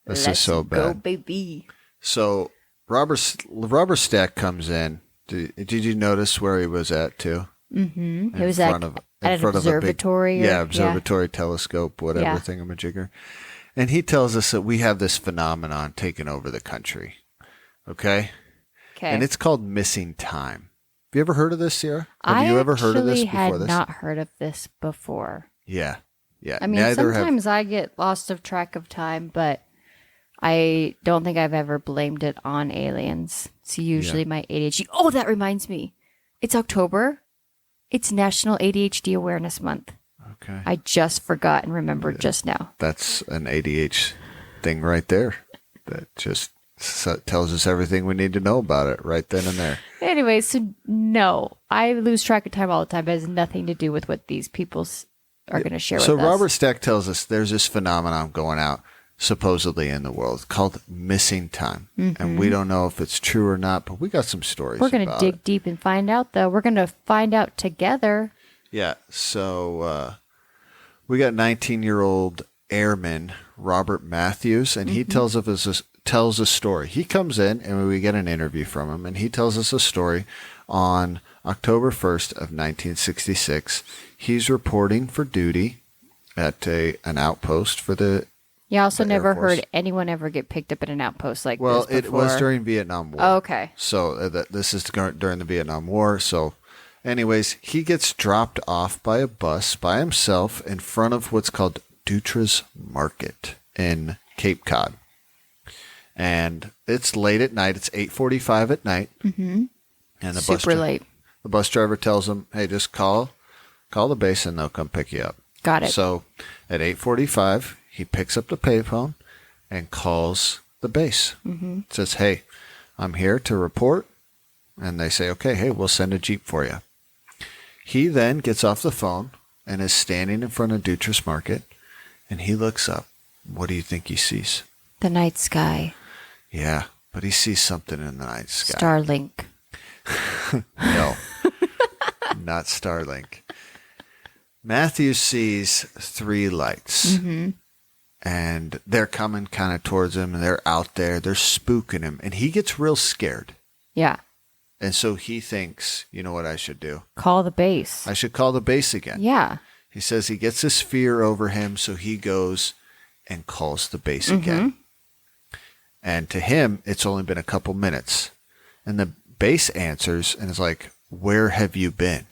This is so bad. Let's go, baby. So, Robert Stack comes in. Did you notice where he was at, too? Mm-hmm. He was at an observatory. Observatory, telescope, whatever, thingamajigger. And he tells us that we have this phenomenon taking over the country. Okay? And it's called missing time. Have you ever heard of this, Sierra? Have you ever heard of this before? I actually had not heard of this before. Yeah. I mean, sometimes I get lost of track of time, but I don't think I've ever blamed it on aliens. It's usually my ADHD. Oh, that reminds me. It's October. It's National ADHD Awareness Month. Okay. I just forgot and remembered just now. That's an ADHD thing right there. That just tells us everything we need to know about it right then and there. Anyway, so no, I lose track of time all the time. It has nothing to do with what these people are going to share with us. So Robert Stack tells us there's this phenomenon going out supposedly in the world called missing time. Mm-hmm. And we don't know if it's true or not, but we got some stories about it. We're going to dig deep and find out, though. We're going to find out together. Yeah, so we got 19-year-old airman Robert Matthews, and he tells a story. He comes in, and we get an interview from him, and he tells us a story on October 1st of 1966. He's reporting for duty at an outpost for the You also never heard anyone ever get picked up at an outpost like this before. Well, it was during Vietnam War. Oh, okay. So this is during the Vietnam War, so... Anyways, he gets dropped off by a bus by himself in front of what's called Dutra's Market in Cape Cod. And it's late at night. It's 8:45 at night. Mm-hmm. And Super late. The bus driver tells him, hey, just call the base and they'll come pick you up. Got it. So at 8:45, he picks up the payphone and calls the base. Mm-hmm. Says, hey, I'm here to report. And they say, okay, hey, we'll send a Jeep for you. He then gets off the phone and is standing in front of Dutra's Market, and he looks up. What do you think he sees? The night sky. Yeah, but he sees something in the night sky. Starlink. No, not Starlink. Matthew sees three lights, and they're coming kind of towards him, and they're out there. They're spooking him, and he gets real scared. Yeah. And so he thinks, you know what I should do? Call the base. I should call the base again. Yeah. He says he gets this fear over him, so he goes and calls the base again. And to him, it's only been a couple minutes. And the base answers and is like, where have you been?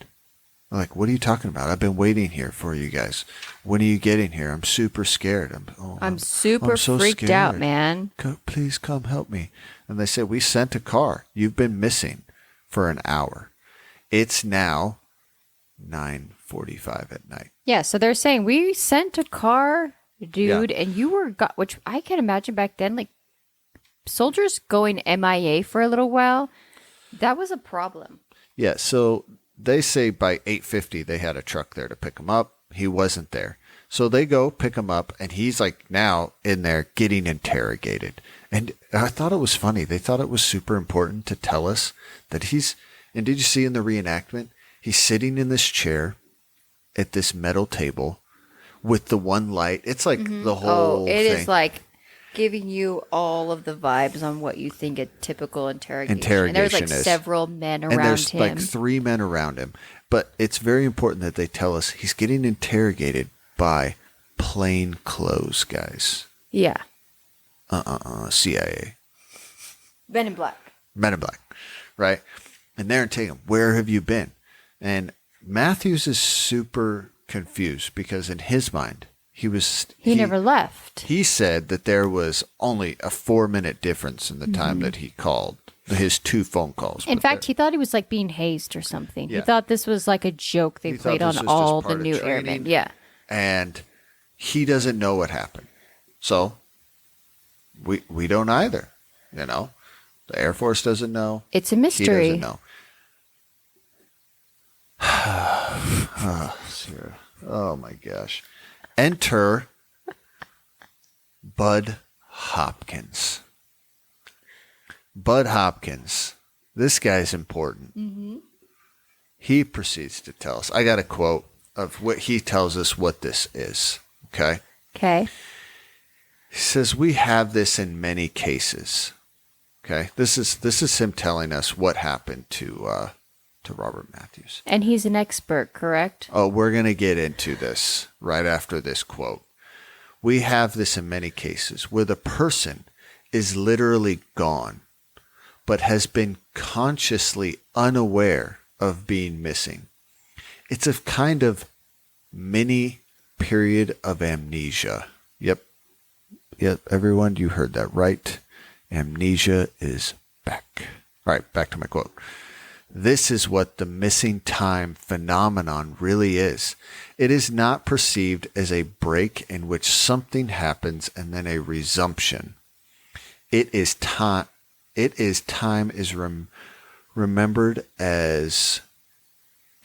I'm like, what are you talking about? I've been waiting here for you guys. When are you getting here? I'm super scared. I'm super so freaked scared. out, man. Please come help me. And they said, we sent a car. You've been missing for an hour. It's now 9:45 at night. Yeah, so they're saying we sent a car, dude, and you were which I can imagine back then, like soldiers going MIA for a little while. That was a problem. Yeah, so they say by 8:50 they had a truck there to pick him up. He wasn't there. So they go pick him up, and he's like now in there getting interrogated. And I thought it was funny. They thought it was super important to tell us that and did you see in the reenactment, he's sitting in this chair at this metal table with the one light. It's like the whole thing. It is like giving you all of the vibes on what you think a typical interrogation. And there's like is. several men around And there's him. like 3 men around him. But it's very important that they tell us he's getting interrogated by plain clothes guys. Yeah. CIA. Men in Black. Men in Black. Right? And they're taking him, where have you been? And Matthews is super confused because in his mind, he never left. He said that there was only a 4-minute difference in the time that he called his 2 phone calls. In fact, he thought he was like being hazed or something. Yeah. He thought this was like a joke they played on all the new airmen. Yeah. And he doesn't know what happened. So we don't either. You know, the Air Force doesn't know. It's a mystery. He doesn't know. Oh my gosh. Enter Bud Hopkins. Bud Hopkins. This guy's important. Mm-hmm. He proceeds to tell us. I got a quote of what he tells us what this is. Okay. Okay. He says, we have this in many cases. Okay. This is him telling us what happened to Robert Matthews. And he's an expert, correct? Oh, we're going to get into this right after this quote. We have this in many cases where the person is literally gone, but has been consciously unaware of being missing. It's a kind of mini period of amnesia. Yep, everyone, you heard that right. Amnesia is back. All right, back to my quote. This is what the missing time phenomenon really is. It is not perceived as a break in which something happens and then a resumption. It is time. Time is remembered as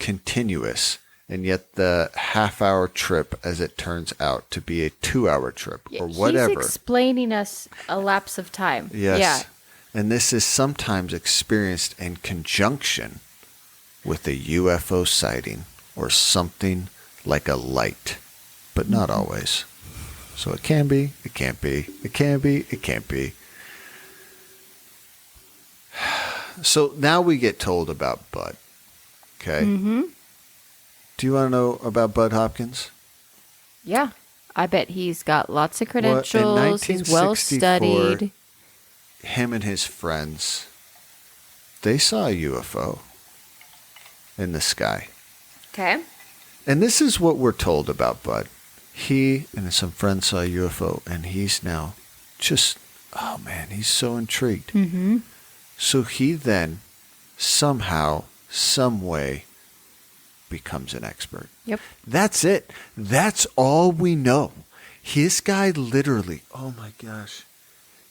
continuous, and yet the half-hour trip, as it turns out, to be a 2-hour trip or whatever. He's explaining us a lapse of time. Yes. Yeah. And this is sometimes experienced in conjunction with a UFO sighting or something like a light, but not always. So it can be, it can't be, it can be, it can't be. So now we get told about Bud. Okay? Mm-hmm. Do you want to know about Bud Hopkins? Yeah. I bet he's got lots of credentials. He's well studied. Him and his friends, they saw a UFO in the sky. Okay. And this is what we're told about Bud. He and some friends saw a UFO, and he's now just, oh man, he's so intrigued. Mm-hmm. So he then somehow, some way, becomes an expert. Yep. That's it. That's all we know. His guy literally, oh my gosh.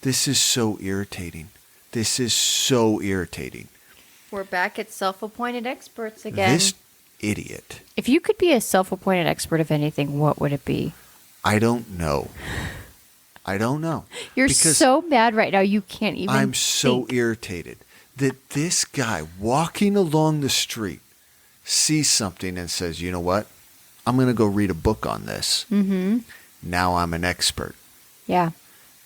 This is so irritating. This is so irritating. We're back at self-appointed experts again. This idiot. If you could be a self-appointed expert of anything, what would it be? I don't know. You're so mad right now, you can't even I'm so irritated that this guy walking along the street sees something and says, you know what? I'm going to go read a book on this. Mm-hmm. Now I'm an expert. Yeah.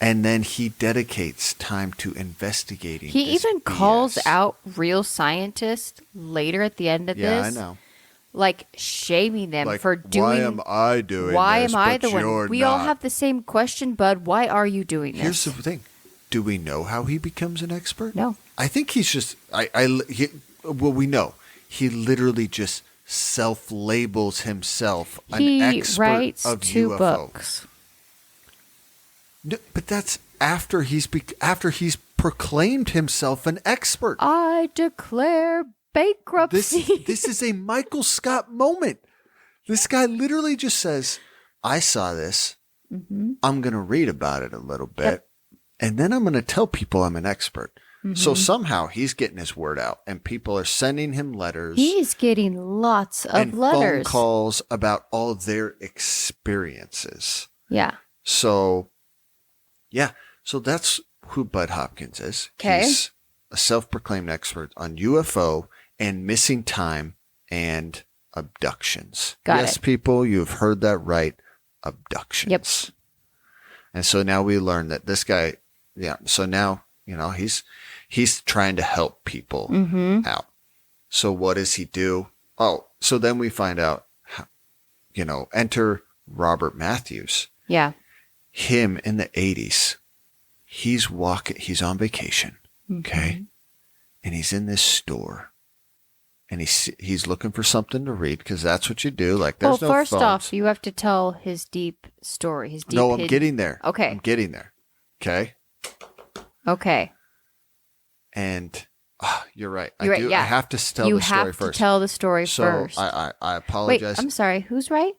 And then he dedicates time to investigating. He even calls out real scientists later at the end of this. Yeah, I know. Like shaming them for doing. Why am I doing why this? am I but the one? you're We not? all have the same question, Bud. Why are you doing this? Here's the thing. Do we know how he becomes an expert? No. I think he's just. Well, we know he literally just self-labels himself an expert He writes of 2 UFO. books. No, but that's after he's proclaimed himself an expert. I declare bankruptcy. This is a Michael Scott moment. This guy literally just says, I saw this. Mm-hmm. I'm going to read about it a little bit. Yep. And then I'm going to tell people I'm an expert. Mm-hmm. So somehow he's getting his word out and people are sending him letters. He's getting lots of letters. Phone calls about all of their experiences. Yeah. So, yeah. So that's who Bud Hopkins is. Okay. He's a self-proclaimed expert on UFO and missing time and abductions. Got yes, it. people, you've heard that right. Abductions. Yep. And so now we learn that this guy, so now, he's trying to help people out. So what does he do? Oh, so then we find out, enter Robert Matthews. Yeah. Him in the 80s. He's on vacation. Okay. And he's in this store. And he's looking for something to read because that's what you do. Like, there's no first phones. off, you have to tell his deep story. I'm getting there. Okay. I'm getting there. Okay. Okay. And you're right. You're right, yeah. I have to tell the story first. You have to tell the story first. So I apologize. Wait, I'm sorry. Who's right?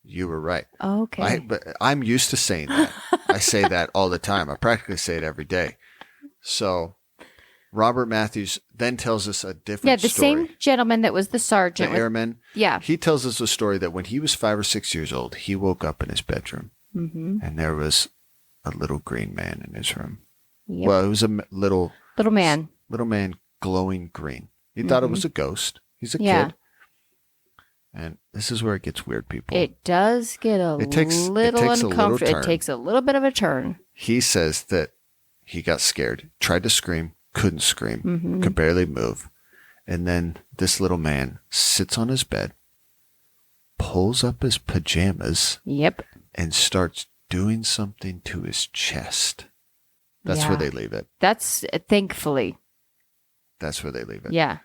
You were right. Okay. But I'm used to saying that. I say that all the time. I practically say it every day. So Robert Matthews then tells us a different story. Yeah, the same gentleman that was the sergeant. The airman. Yeah. He tells us a story that when he was 5 or 6 years old, he woke up in his bedroom and there was a little green man in his room. Yep. Well, it was a little man. Little man glowing green. He thought it was a ghost. He's a kid. And this is where it gets weird, people. It does get a little uncomfortable. It takes a little bit of a turn. He says that he got scared, tried to scream, couldn't scream, could barely move. And then this little man sits on his bed, pulls up his pajamas, and starts doing something to his chest. That's where they leave it. That's thankfully. That's where they leave it. Yeah.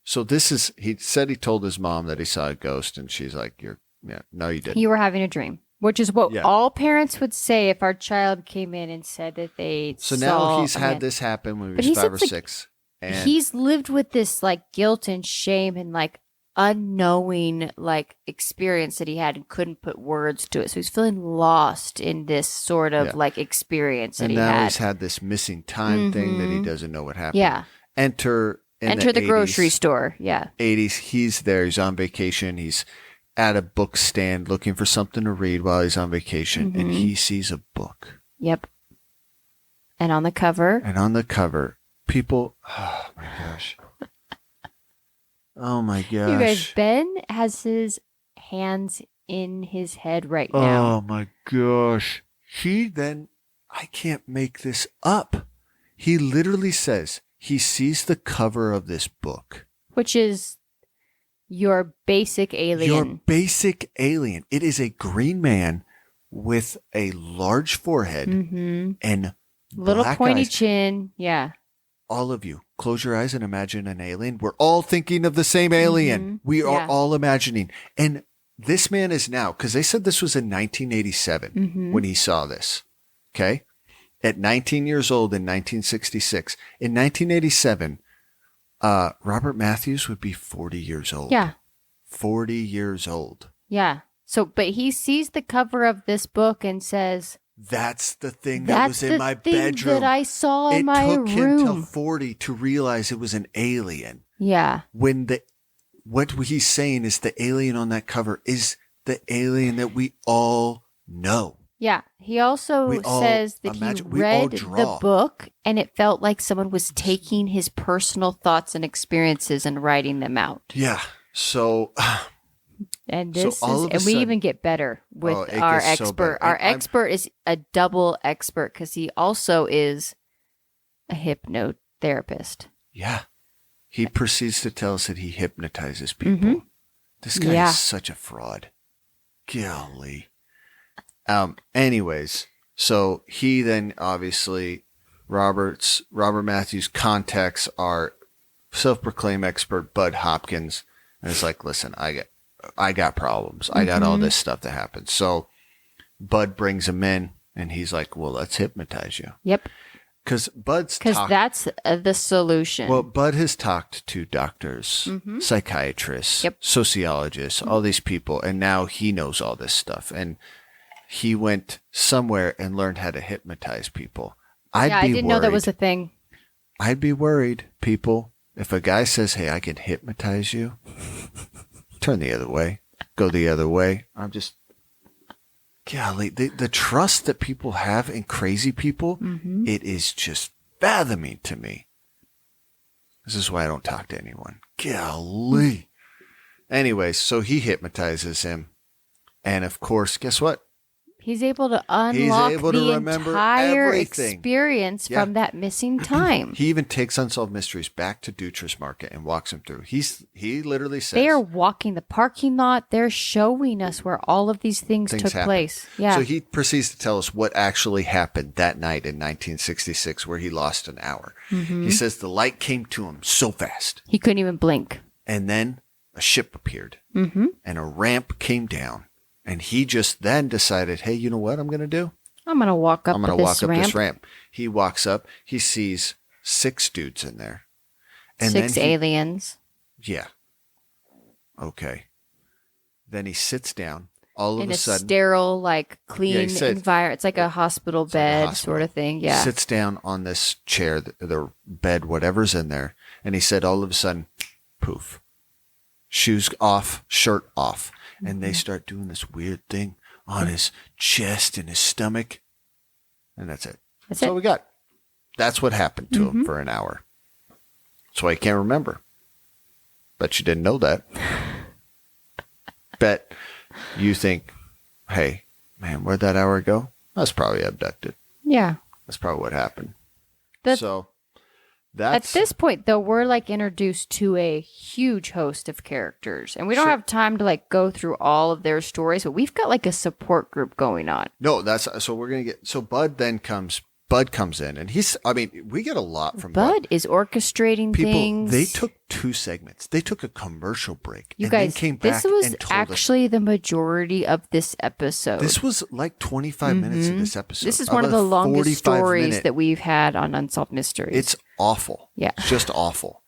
So he said he told his mom that he saw a ghost, and she's like, no, you didn't. You were having a dream, which is what all parents would say if our child came in and said that they saw. So now he's had this happen when he was 5 or 6. And he's lived with this like guilt and shame and like unknowing like experience that he had and couldn't put words to it. So he's feeling lost in this sort of like experience that he had. And now he's had this missing time thing that he doesn't know what happened. Yeah. Enter the grocery store. Yeah. 80s. He's there. He's on vacation. He's at a book stand looking for something to read while he's on vacation. And he sees a book. Yep. And on the cover, people, oh my gosh. Oh my gosh. You guys, Ben has his hands in his head right now. Oh my gosh. I can't make this up. He literally says he sees the cover of this book. Which is your basic alien. It is a green man with a large forehead and little pointy eyes. chin. Yeah. All of you, close your eyes and imagine an alien. We're all thinking of the same alien. We are all imagining. And this man is now, because they said this was in 1987 when he saw this. Okay? At 19 years old in 1966. In 1987, Robert Matthews would be 40 years old. Yeah. 40 years old. Yeah. So, but he sees the cover of this book and says, that's the thing that was in my bedroom. That I saw in my room. It took him till 40 to realize it was an alien. Yeah. When what he's saying is the alien on that cover is the alien that we all know. Yeah. He also says that he read the book and it felt like someone was taking his personal thoughts and experiences and writing them out. Yeah. So... And we even get better with our expert. Our expert is a double expert because he also is a hypnotherapist. Yeah. He proceeds to tell us that he hypnotizes people. This guy is such a fraud. Golly. Anyways, so he then obviously, Robert Matthews contacts our self-proclaimed expert, Bud Hopkins, and is like, listen, I got problems. I got all this stuff that happens. So Bud brings him in and he's like, well, let's hypnotize you. Yep. Because that's the solution. Well, Bud has talked to doctors, psychiatrists, sociologists, all these people. And now he knows all this stuff. And he went somewhere and learned how to hypnotize people. I didn't know that was a thing. I'd be worried, people. If a guy says, hey, I can hypnotize you. Turn the other way. Go the other way. I'm just, golly, the trust that people have in crazy people, it is just fathoming to me. This is why I don't talk to anyone. Golly. Anyways, so he hypnotizes him. And of course, guess what? He's able to unlock able to the remember entire everything. experience Yeah. from that missing time. He even takes Unsolved Mysteries back to Dutra's Market and walks him through. He literally says They are walking the parking lot. They're showing us where all of these things took happen. place. Yeah. So he proceeds to tell us what actually happened that night in 1966 where he lost an hour. He says the light came to him so fast. He couldn't even blink. And then a ship appeared and a ramp came down. And he just then decided, hey, you know what I'm going to do? I'm going to walk up this ramp. He walks up. He sees 6 dudes in there. And 6 aliens. Yeah. Okay. Then he sits down. All of In a sudden, sterile, like clean environment. It's like a hospital bed sort of thing. Yeah. Sits down on this chair, the bed, whatever's in there. And he said, all of a sudden, poof. Shoes off, shirt off. And they start doing this weird thing on his chest and his stomach. And that's it. That's all we got. That's what happened to him for an hour. That's why he can't remember. Bet you didn't know that. Bet you think, hey, man, where'd that hour go? That's probably abducted. Yeah. That's probably what happened. At this point, though, we're like introduced to a huge host of characters, and we don't have time to like go through all of their stories, but we've got like a support group going on. No, so we're going to get, so Bud comes in, and we get a lot from Bud is orchestrating things. They took 2 segments. They took a commercial break. You and guys, then came back this was and told actually the majority of this episode. This was like 25 minutes of this episode. This is one of the longest stories that we've had on Unsolved Mysteries. It's awful. Yeah. It's just awful.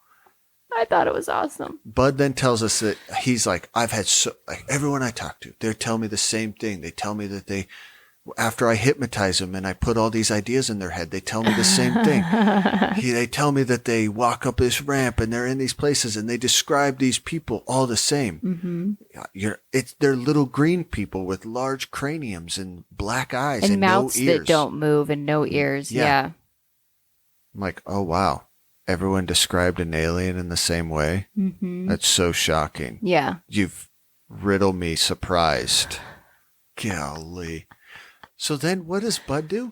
I thought it was awesome. Bud then tells us that he's like, I've had everyone I talk to, they're telling me the same thing. They tell me that after I hypnotize them and I put all these ideas in their head, they tell me the same thing. They tell me that they walk up this ramp and they're in these places and they describe these people all the same. They're little green people with large craniums and black eyes and mouths no ears. that don't move and no ears. Yeah. I'm like, oh, wow. Everyone described an alien in the same way? That's so shocking. Yeah. You've riddled me surprised. Golly. So then what does Bud do?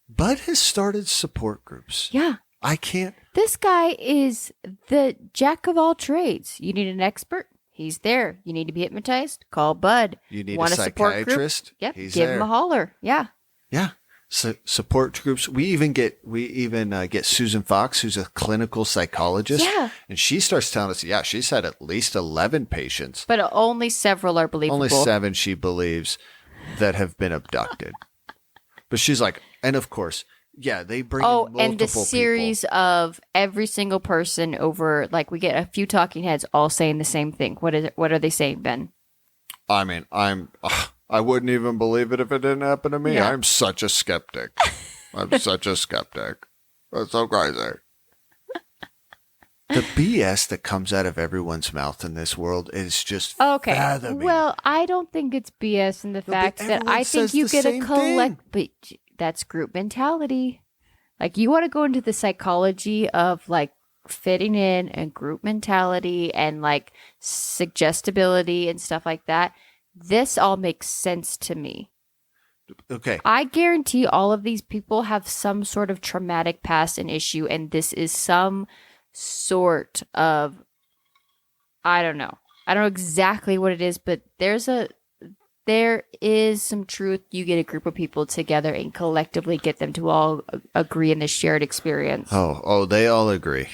Bud has started support groups. Yeah. I can't. This guy is the jack of all trades. You need an expert? He's there. You need to be hypnotized? Call Bud. You need Want a psychiatrist? Yep. He's Give there. him a holler. Yeah. Yeah. So support groups. We even get Susan Fox, who's a clinical psychologist. Yeah. And she starts telling us, she's had at least 11 patients. But only several are believable. Only 7 she believes that have been abducted. But she's like, and of course, they bring in multiple and the series of every single person over, like we get a few talking heads all saying the same thing. What are they saying, Ben? I mean, I wouldn't even believe it if it didn't happen to me. Yeah. I'm such a skeptic. That's so crazy. The BS that comes out of everyone's mouth in this world is just fathoming. Well, I don't think it's BS in the fact that I think you get a but that's group mentality. Like you want to go into the psychology of like fitting in and group mentality and like suggestibility and stuff like that. This all makes sense to me. Okay. I guarantee all of these people have some sort of traumatic past and issue, and this is some sort of, I don't know exactly what it is, but there is some truth. You get a group of people together and collectively get them to all agree in this shared experience. Oh, they all agree.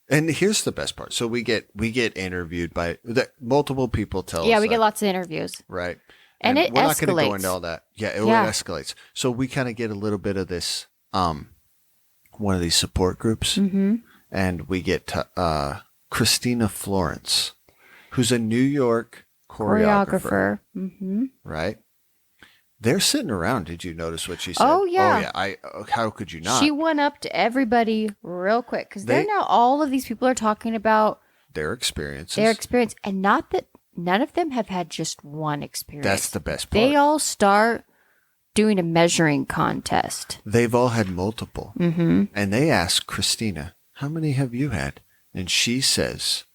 And here's the best part. So we get interviewed by multiple people tell us. Yeah, we get lots of interviews. Right. And it we're escalates. not going to go into all that. Yeah, it escalates. So we kind of get a little bit of this, one of these support groups. Mm-hmm. And we get Christina Florence, who's a New York choreographer. Mm-hmm. Right? They're sitting around. Did you notice what she said? Oh, yeah. How could you not? She went up to everybody real quick because now all of these people are talking about their experiences. And not that none of them have had just one experience. That's the best part. They all start doing a measuring contest. They've all had multiple. Mm-hmm. And they ask Christina, how many have you had? And she says,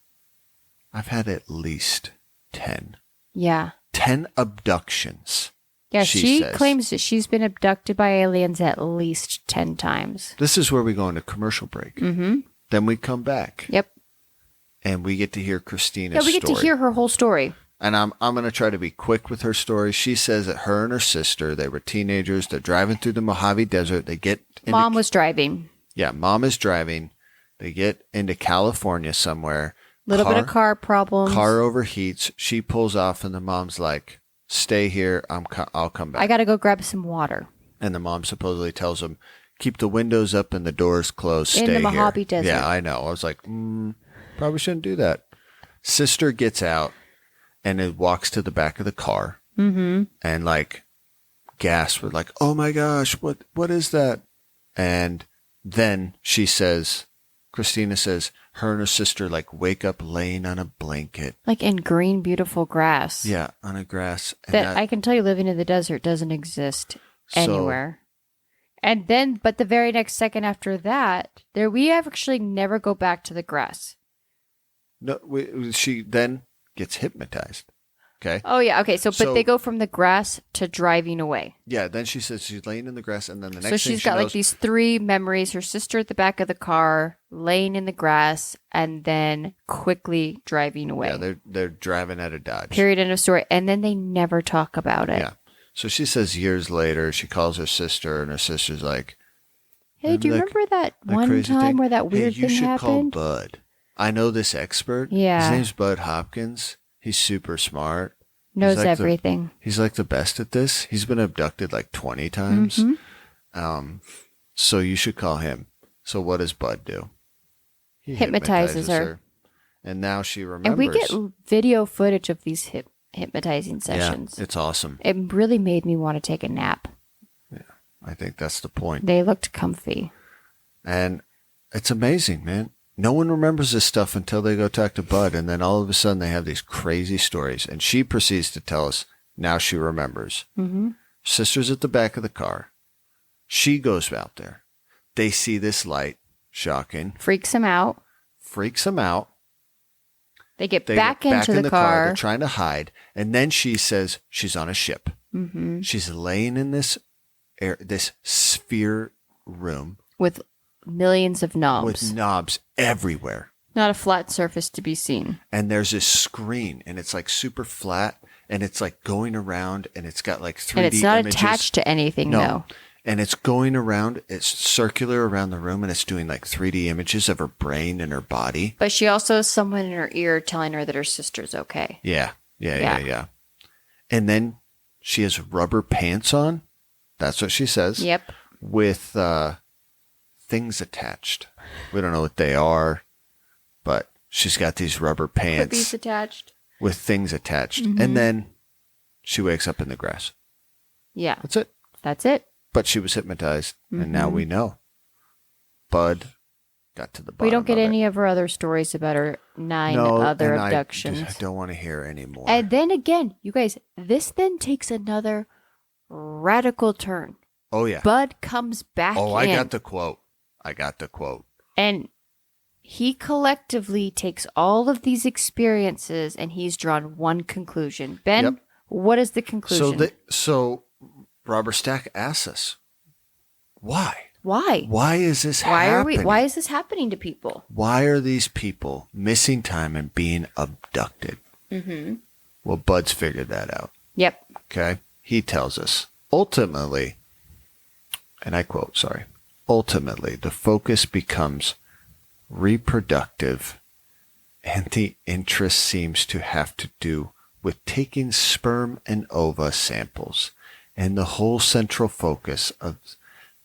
I've had at least 10. Yeah. 10 abductions Yeah, she says. claims that she's been abducted by aliens at least 10 times. This is where we go into commercial break. Mm-hmm. Then we come back. Yep. And we get to hear Christina's Yeah, we get story. to hear her whole story. And I'm going to try to be quick with her story. She says that her and her sister, they were teenagers. They're driving through the Mojave Desert. They get Mom was driving. Yeah, mom is driving. They get into California somewhere. Little bit of car problems. Car overheats. She pulls off, and the mom's like, "Stay here. I'll come back." I got to go grab some water. And the mom supposedly tells him, "Keep the windows up and the doors closed. Stay here." In the Mojave Desert. Yeah, I know. I was like, probably shouldn't do that. Sister gets out and it walks to the back of the car and like gasps with like, "Oh my gosh, what is that?" And then Christina says, her and her sister like wake up laying on a blanket. Like in green, beautiful grass. Yeah, on a grass. And that I can tell you living in the desert doesn't exist anywhere. And then, but the very next second after that, we actually never go back to the grass. No, she then gets hypnotized. Okay. Oh yeah. Okay. So they go from the grass to driving away. Yeah. Then she says she's laying in the grass, and then the next. So she's got like these 3 memories: her sister at the back of the car, laying in the grass, and then quickly driving away. Yeah, they're driving at a Dodge. Period. End of story. And then they never talk about it. Yeah. So she says years later, she calls her sister, and her sister's like, "Hey, do you remember that one time where that weird thing happened? You should call Bud. I know this expert. Yeah. His name's Bud Hopkins. He's super smart. Knows everything. He's like the best at this. He's been abducted like 20 times. So you should call him." So what does Bud do? He hypnotizes her. And now she remembers. And we get video footage of these hypnotizing sessions. Yeah, it's awesome. It really made me want to take a nap. Yeah, I think that's the point. They looked comfy. And it's amazing, man. No one remembers this stuff until they go talk to Bud, and then all of a sudden they have these crazy stories. And she proceeds to tell us now she remembers. Sister's at the back of the car. She goes out there. They see this light. Shocking. Freaks them out. They get back into the car. They're trying to hide. And then she says she's on a ship. She's laying in this sphere room. With millions of knobs. With knobs everywhere. Not a flat surface to be seen. And there's this screen, and it's like super flat, and it's like going around, and it's got like 3D images. And it's not attached to anything, though. And it's going around, it's circular around the room, and it's doing like 3D images of her brain and her body. But she also has someone in her ear telling her that her sister's okay. Yeah. And then she has rubber pants on. That's what she says. Yep. With things attached. We don't know what they are, but she's got these rubber pants. Clippies attached. With things attached. And then she wakes up in the grass. Yeah. That's it. But she was hypnotized, and now we know. Bud got to the bottom. We don't get any of her other stories about her 9 other abductions. I don't want to hear any more. And then again, you guys, this then takes another radical turn. Oh, yeah. Bud comes back in. I got the quote. And he collectively takes all of these experiences, and he's drawn one conclusion. Ben, what is the conclusion? So Robert Stack asks us, why? Why is this happening? Why is this happening to people? Why are these people missing time and being abducted? Well, Bud's figured that out. Yep. Okay. He tells us, ultimately, and I quote, ultimately, the focus becomes reproductive, and the interest seems to have to do with taking sperm and ova samples. And the whole central focus of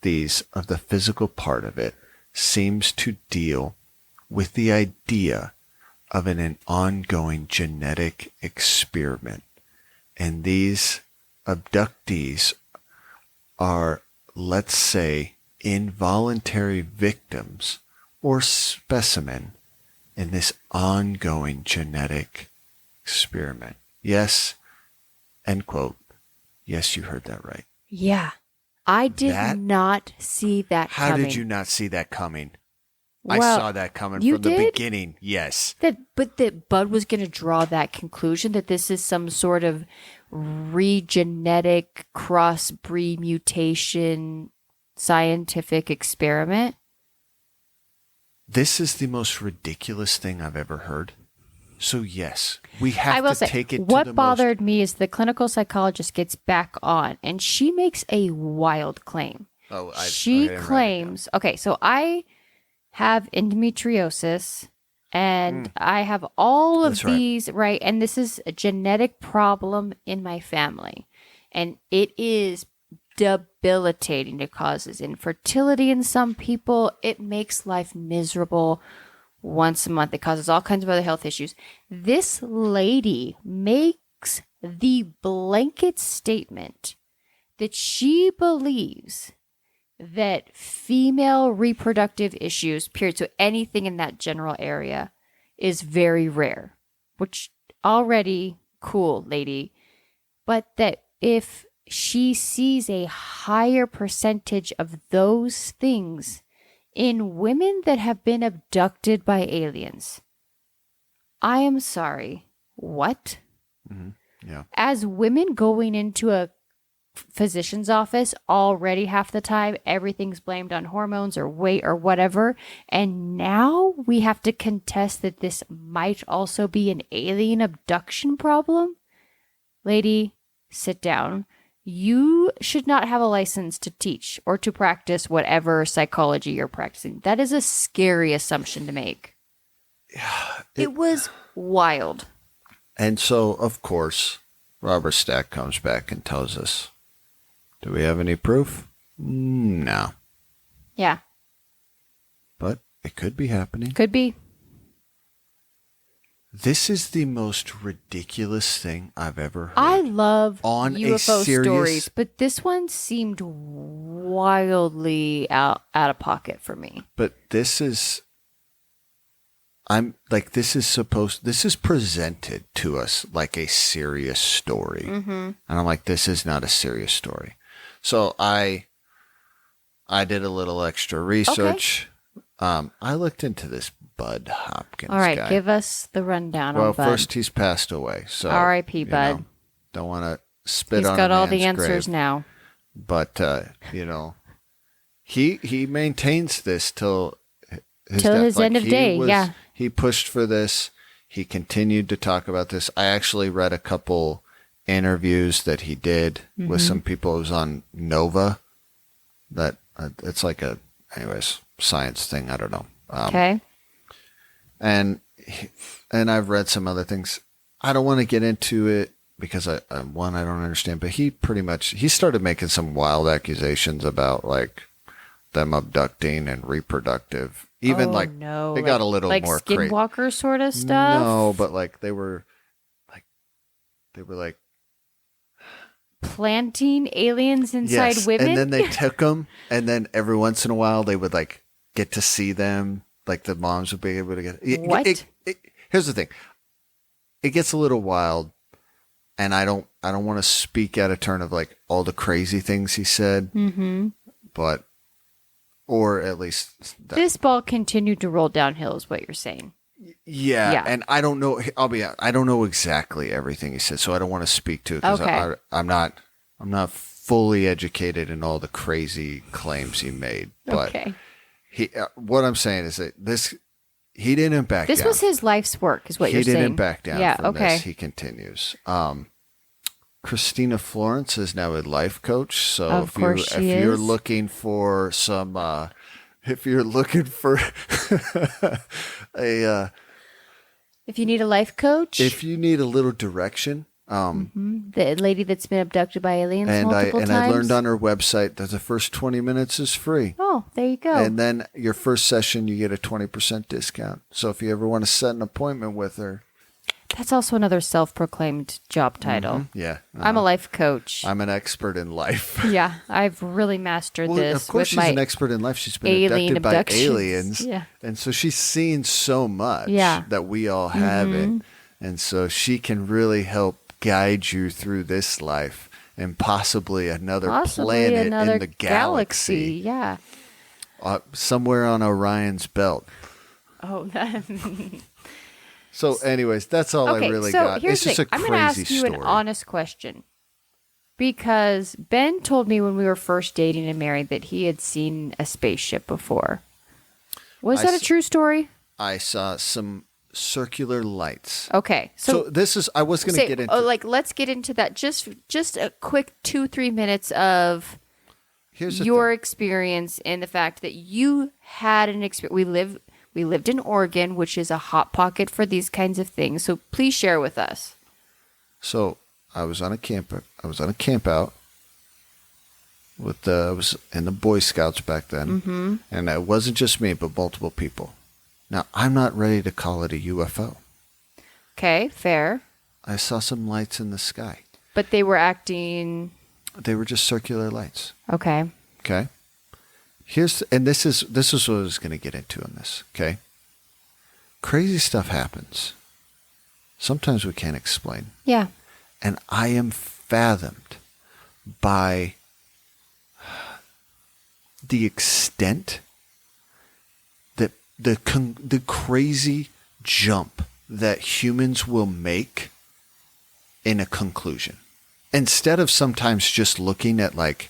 the physical part of it seems to deal with the idea of an ongoing genetic experiment. And these abductees are, let's say, involuntary victims or specimen in this ongoing genetic experiment. Yes, end quote. Yes, you heard that right. Yeah. I did not see that coming. How did you not see that coming? I Well, saw that coming you from the did? beginning. Yes. But that Bud was going to draw that conclusion that this is some sort of regenetic crossbreed mutation scientific experiment. This is the most ridiculous thing I've ever heard. So yes, we have I will to say, take it to what the bothered me is the clinical psychologist gets back on and she makes a wild claim. She claims, okay, so I have endometriosis and I have all of That's right. these, right? And this is a genetic problem in my family. And it is debilitating. It causes infertility in some people. It makes life miserable once a month. It causes all kinds of other health issues. This lady makes the blanket statement that she believes that female reproductive issues, period, so anything in that general area, is very rare, which already cool, lady. But that if she sees a higher percentage of those things in women that have been abducted by aliens. I am sorry. What? Yeah. As women going into a physician's office, already half the time everything's blamed on hormones or weight or whatever. And now we have to contest that this might also be an alien abduction problem? Lady, sit down. You should not have a license to teach or to practice whatever psychology you're practicing. That is a scary assumption to make. It was wild. And so, of course, Robert Stack comes back and tells us, do we have any proof? No. Yeah, But it could be happening. could be. This is the most ridiculous thing I've ever heard. I love On a UFO serious- stories, but this one seemed wildly out of pocket for me. But this is... this is presented to us like a serious story. Mm-hmm. And I'm like, this is not a serious story. So I did a little extra research. I looked into this Bud Hopkins All right, guy. give us the rundown Well, on Bud. first he's passed away. So R.I.P. you Bud. know, don't want to spit He's on got a all the man's answers grave. now. But he maintains this till his Till death. his end of day, yeah. He pushed for this. He continued to talk about this. I actually read a couple interviews that he did with some people. It was on Nova. That it's like anyways, science thing. I don't know. Okay. And I've read some other things. I don't want to get into it because I don't understand. But he started making some wild accusations about like them abducting and reproductive. Even it got a little like more crazy. skinwalker sort of stuff. No, but like they were Planting aliens inside yes, women. and then they took them, and then every once in a while they would like get to see them. Like the moms would be able to get. What? Here's the thing. It gets a little wild, and I don't want to speak out of turn of like all the crazy things he said, but or at least this ball continued to roll downhill, is what you're saying. Yeah, and I don't know. I don't know exactly everything he said, so I don't want to speak to it because Okay. I'm not fully educated in all the crazy claims he made. But Okay. what I'm saying is that he didn't back down. This was his life's work, is what He you're saying. didn't back down Yeah, from okay. this. He continues. Christina Florence is now a life coach. So Of course she if you're is. looking for some, if you're looking for If you need a life coach, if you need a little direction, the lady that's been abducted by aliens and multiple times. I learned on her website that the first 20 minutes is free. Oh, there you go. And then your first session, you get a 20% discount. So if you ever want to set an appointment with her. That's also another self-proclaimed job title. Yeah. I'm a life coach. I'm an expert in life. Yeah, I've really mastered Well, this. of course, with she's my an expert in life. She's been alien abducted by abductions. aliens. Yeah. And so she's seen so much Yeah. that we all haven't. And so she can really help guide you through this life and possibly another planet in the galaxy. Yeah. somewhere on Orion's belt. Oh, that. So, anyways, that's all I really got. Here's It's just the thing. a I'm crazy going to ask you story. an honest question. Because Ben told me when we were first dating and married that he had seen a spaceship before. Was that a true story? I saw some circular lights. Okay. So this is, I was going to get into. Let's get into that. Just a quick 2-3 minutes of Here's your experience and the fact that you had an experience. We lived in Oregon, which is a hot pocket for these kinds of things. So please share with us. So I was on a camp out with I was in the Boy Scouts back then, and it wasn't just me, but multiple people. Now I'm not ready to call it a UFO. Okay, fair. I saw some lights in the sky. But they were acting. They were just circular lights. Okay. Okay. This is what I was going to get into in this. Okay. Crazy stuff happens. Sometimes we can't explain. Yeah. And I am fathomed by the extent that the crazy jump that humans will make in a conclusion. Instead of sometimes just looking at like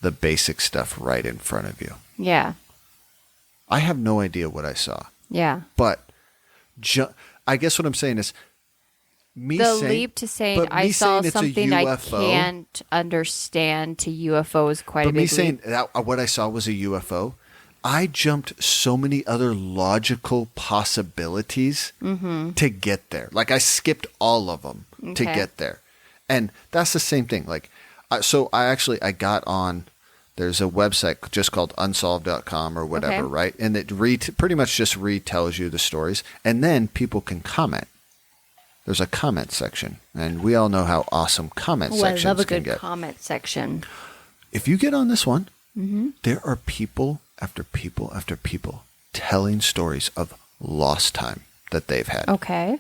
the basic stuff right in front of you. Yeah. I have no idea what I saw. Yeah. But I guess what I'm saying is the leap to saying I saw something I can't understand to UFO is quite a big leap. But me saying that what I saw was a UFO, I jumped so many other logical possibilities to get there. Like I skipped all of them to get there. And that's the same thing. Like, so I got on, there's a website just called unsolved.com or whatever, right? And it pretty much just retells you the stories. And then people can comment. There's a comment section. And we all know how awesome comment sections can get. I love a good comment section. If you get on this one, there are people after people after people telling stories of lost time that they've had. Okay.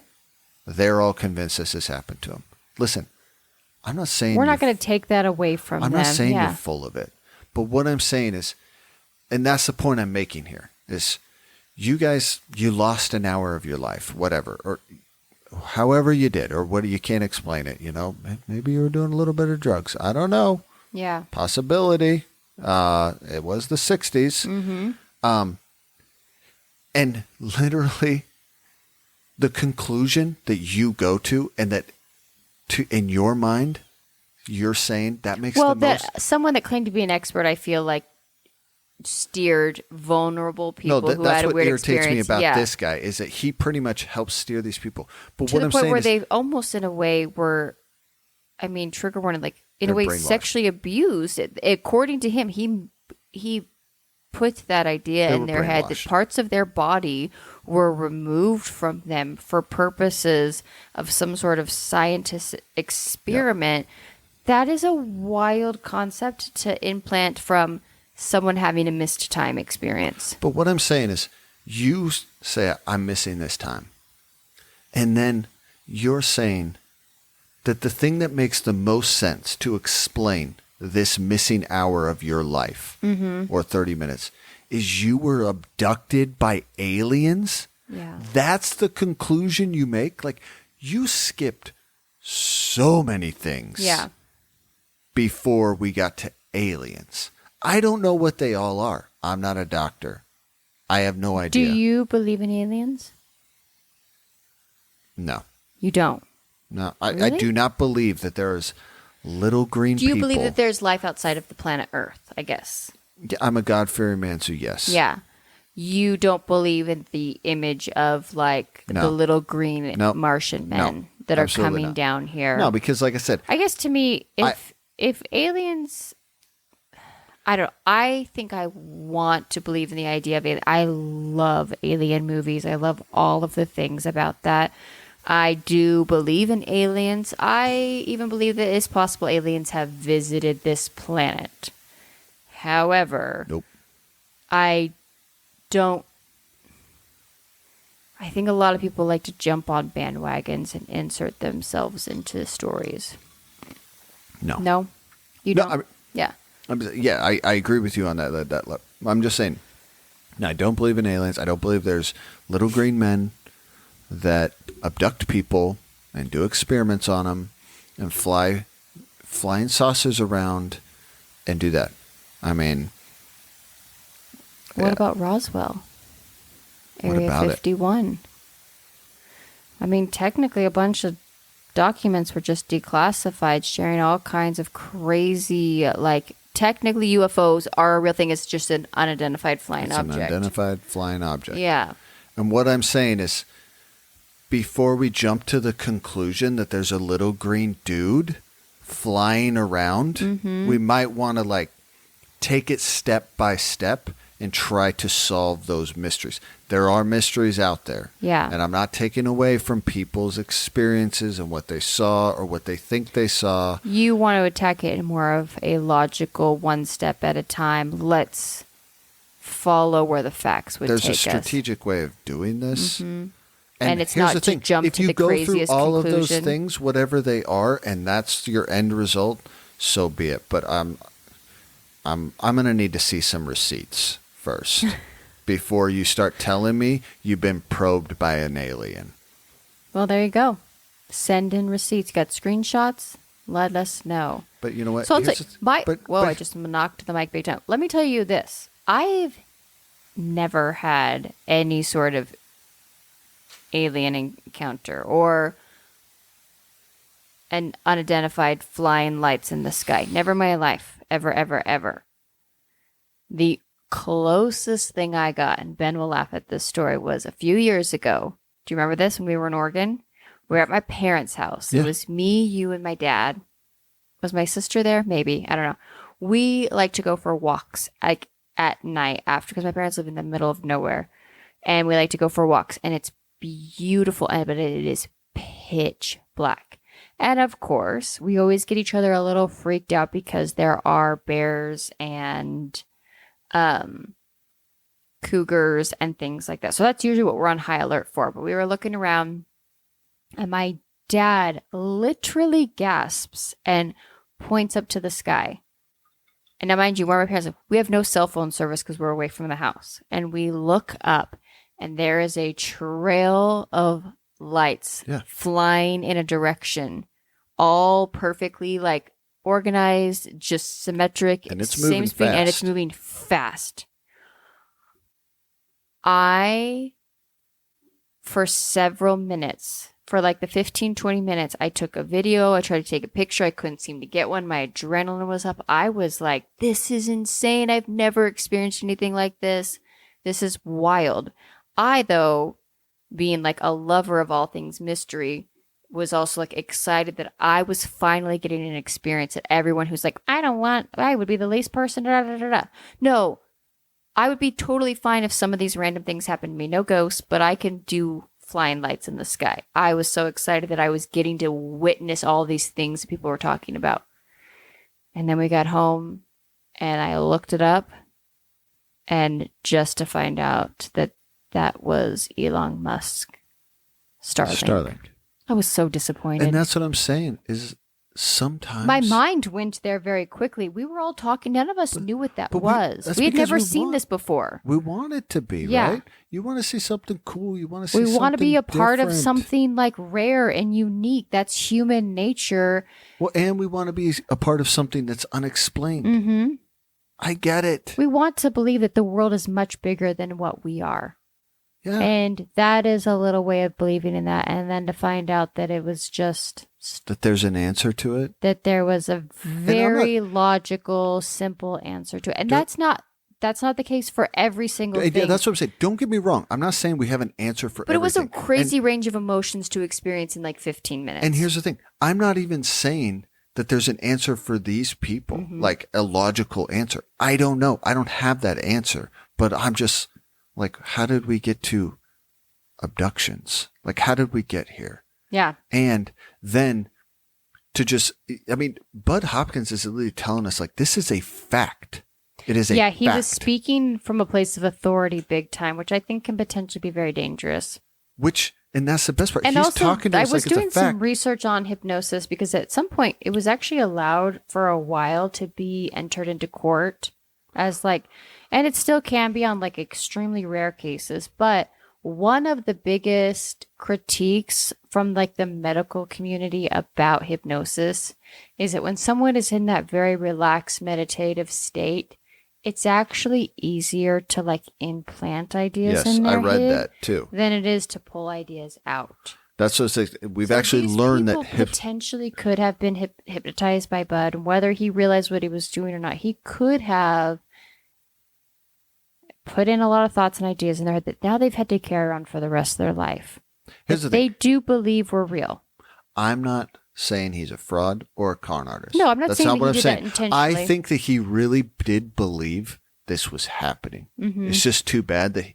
They're all convinced this has happened to them. Listen, I'm not saying we're not going to take that away from them. I'm not saying you're full of it. But what I'm saying is, and that's the point I'm making here, is you guys, you lost an hour of your life, whatever, or however you did, or what, you can't explain it, you know, maybe you were doing a little bit of drugs. I don't know. Yeah. Possibility. It was the 60s. And literally the conclusion that you go to and that in your mind, you're saying that makes the most. Someone that claimed to be an expert, I feel like, steered vulnerable people who had a weird experience. That's what irritates me about this guy is that he pretty much helps steer these people. But to the point where they almost, in a way, were, I mean, trigger warning, like in a way, sexually abused. According to him, he put that idea in their head that parts of their body were removed from them for purposes of some sort of scientific experiment. That is a wild concept to implant from someone having a missed time experience. But what I'm saying is, you say, I'm missing this time. And then you're saying that the thing that makes the most sense to explain this missing hour of your life or 30 minutes is you were abducted by aliens. Yeah. That's the conclusion you make. Like, you skipped so many things before we got to aliens. I don't know what they all are. I'm not a doctor. I have no idea. Do you believe in aliens? No. You don't? No. Really? I do not believe that there is little green people. Do you believe that there's life outside of the planet Earth, I guess? I'm a God-fearing man, so yes. Yeah. You don't believe in the image of, like, the little green Martian men that are coming down here? No, because like I said... I guess to me, if aliens... I think I want to believe in the idea of it. I love alien movies. I love all of the things about that. I do believe in aliens. I even believe that it's possible aliens have visited this planet. However, I don't. I think a lot of people like to jump on bandwagons and insert themselves into stories. No. No? You don't? Yeah. I agree with you on that. I'm just saying, I don't believe in aliens. I don't believe there's little green men that abduct people and do experiments on them and flying saucers around and do that. I mean, what about Roswell? What Area about 51. I mean, technically a bunch of documents were just declassified, sharing all kinds of crazy, like, technically UFOs are a real thing. It's just an unidentified flying object. An unidentified flying object. Yeah. And what I'm saying is, before we jump to the conclusion that there's a little green dude flying around, we might want to like take it step by step and try to solve those mysteries. There are mysteries out there. Yeah. And I'm not taking away from people's experiences and what they saw or what they think they saw. You want to attack it in more of a logical, one step at a time. Let's follow where the facts would take us. There's a strategic way of doing this. And it's here's not the to thing. jump if to you the go craziest through all conclusion. of those things, whatever they are, and that's your end result, so be it. But I'm going to need to see some receipts first before you start telling me you've been probed by an alien. Well, there you go. Send in receipts. Got screenshots? Let us know. But you know what? So it's like, but I just knocked the mic big time. Let me tell you this. I've never had any sort of alien encounter or an unidentified flying lights in the sky. Never in my life. Ever, ever, ever. The closest thing I got, and Ben will laugh at this story, was a few years ago. Do you remember this when we were in Oregon? We were at my parents' house. Yeah. It was me, you, and my dad. Was my sister there? Maybe. I don't know. We like to go for walks like at night after, because my parents live in the middle of nowhere. And we like to go for walks. And it's beautiful, but it is pitch black. And of course, we always get each other a little freaked out because there are bears and cougars and things like that. So that's usually what we're on high alert for. But we were looking around and my dad literally gasps and points up to the sky. And now, mind you, where my parents live, we have no cell phone service because we're away from the house. And we look up and there is a trail of lights flying in a direction, all perfectly like organized, just symmetric, and it's same moving speed, fast. and it's moving fast. I, for several minutes, for like the 15, 20 minutes, I took a video. I tried to take a picture. I couldn't seem to get one. My adrenaline was up. I was like, this is insane. I've never experienced anything like this. This is wild. I, though, being like a lover of all things mystery, was also like excited that I was finally getting an experience that everyone who's like, I would be the least person. Da, da, da, da. No, I would be totally fine if some of these random things happened to me. No ghosts, but I can do flying lights in the sky. I was so excited that I was getting to witness all these things that people were talking about. And then we got home and I looked it up, and just to find out that that was Elon Musk Starlink. I was so disappointed. And that's what I'm saying is sometimes my mind went there very quickly. We were all talking. None of us knew what that was. We had because never seen this before. We want it to be, right? You want to see something cool. You want to see we something want to be a part of different. something like rare and unique. That's human nature. Well, and we want to be a part of something that's unexplained. Mm-hmm. I get it. We want to believe that the world is much bigger than what we are. Yeah. And that is a little way of believing in that. And then to find out that it was just that there's an answer to it. That there was a very logical, simple answer to it. And that's not the case for every single thing. Yeah, that's what I'm saying. Don't get me wrong. I'm not saying we have an answer for everything. But it was a crazy range of emotions to experience in like 15 minutes. And here's the thing. I'm not even saying that there's an answer for these people, like a logical answer. I don't know. I don't have that answer. But I'm just like, how did we get to abductions? Like, how did we get here? Yeah. And then to just, I mean, Bud Hopkins is literally telling us, like, this is a fact. It is a fact. Yeah, he was speaking from a place of authority big time, which I think can potentially be very dangerous. Which And that's the best part. And He's also, talking to I us was like doing it's a fact. some research on hypnosis because at some point it was actually allowed for a while to be entered into court as like, and it still can be on like extremely rare cases. But one of the biggest critiques from like the medical community about hypnosis is that when someone is in that very relaxed meditative state, it's actually easier to like implant ideas Yes, in I their read head that too. than it is to pull ideas out. That's what it's like. We've So actually these learned people that potentially could have been hypnotized by Bud, and whether he realized what he was doing or not, he could have put in a lot of thoughts and ideas in their head that now they've had to carry around for the rest of their life. Here's That the they thing. do believe were real. I'm not saying he's a fraud or a con artist. No, I'm not That's saying not that what he I'm did saying. that intentionally. I think that he really did believe this was happening. Mm-hmm. It's just too bad that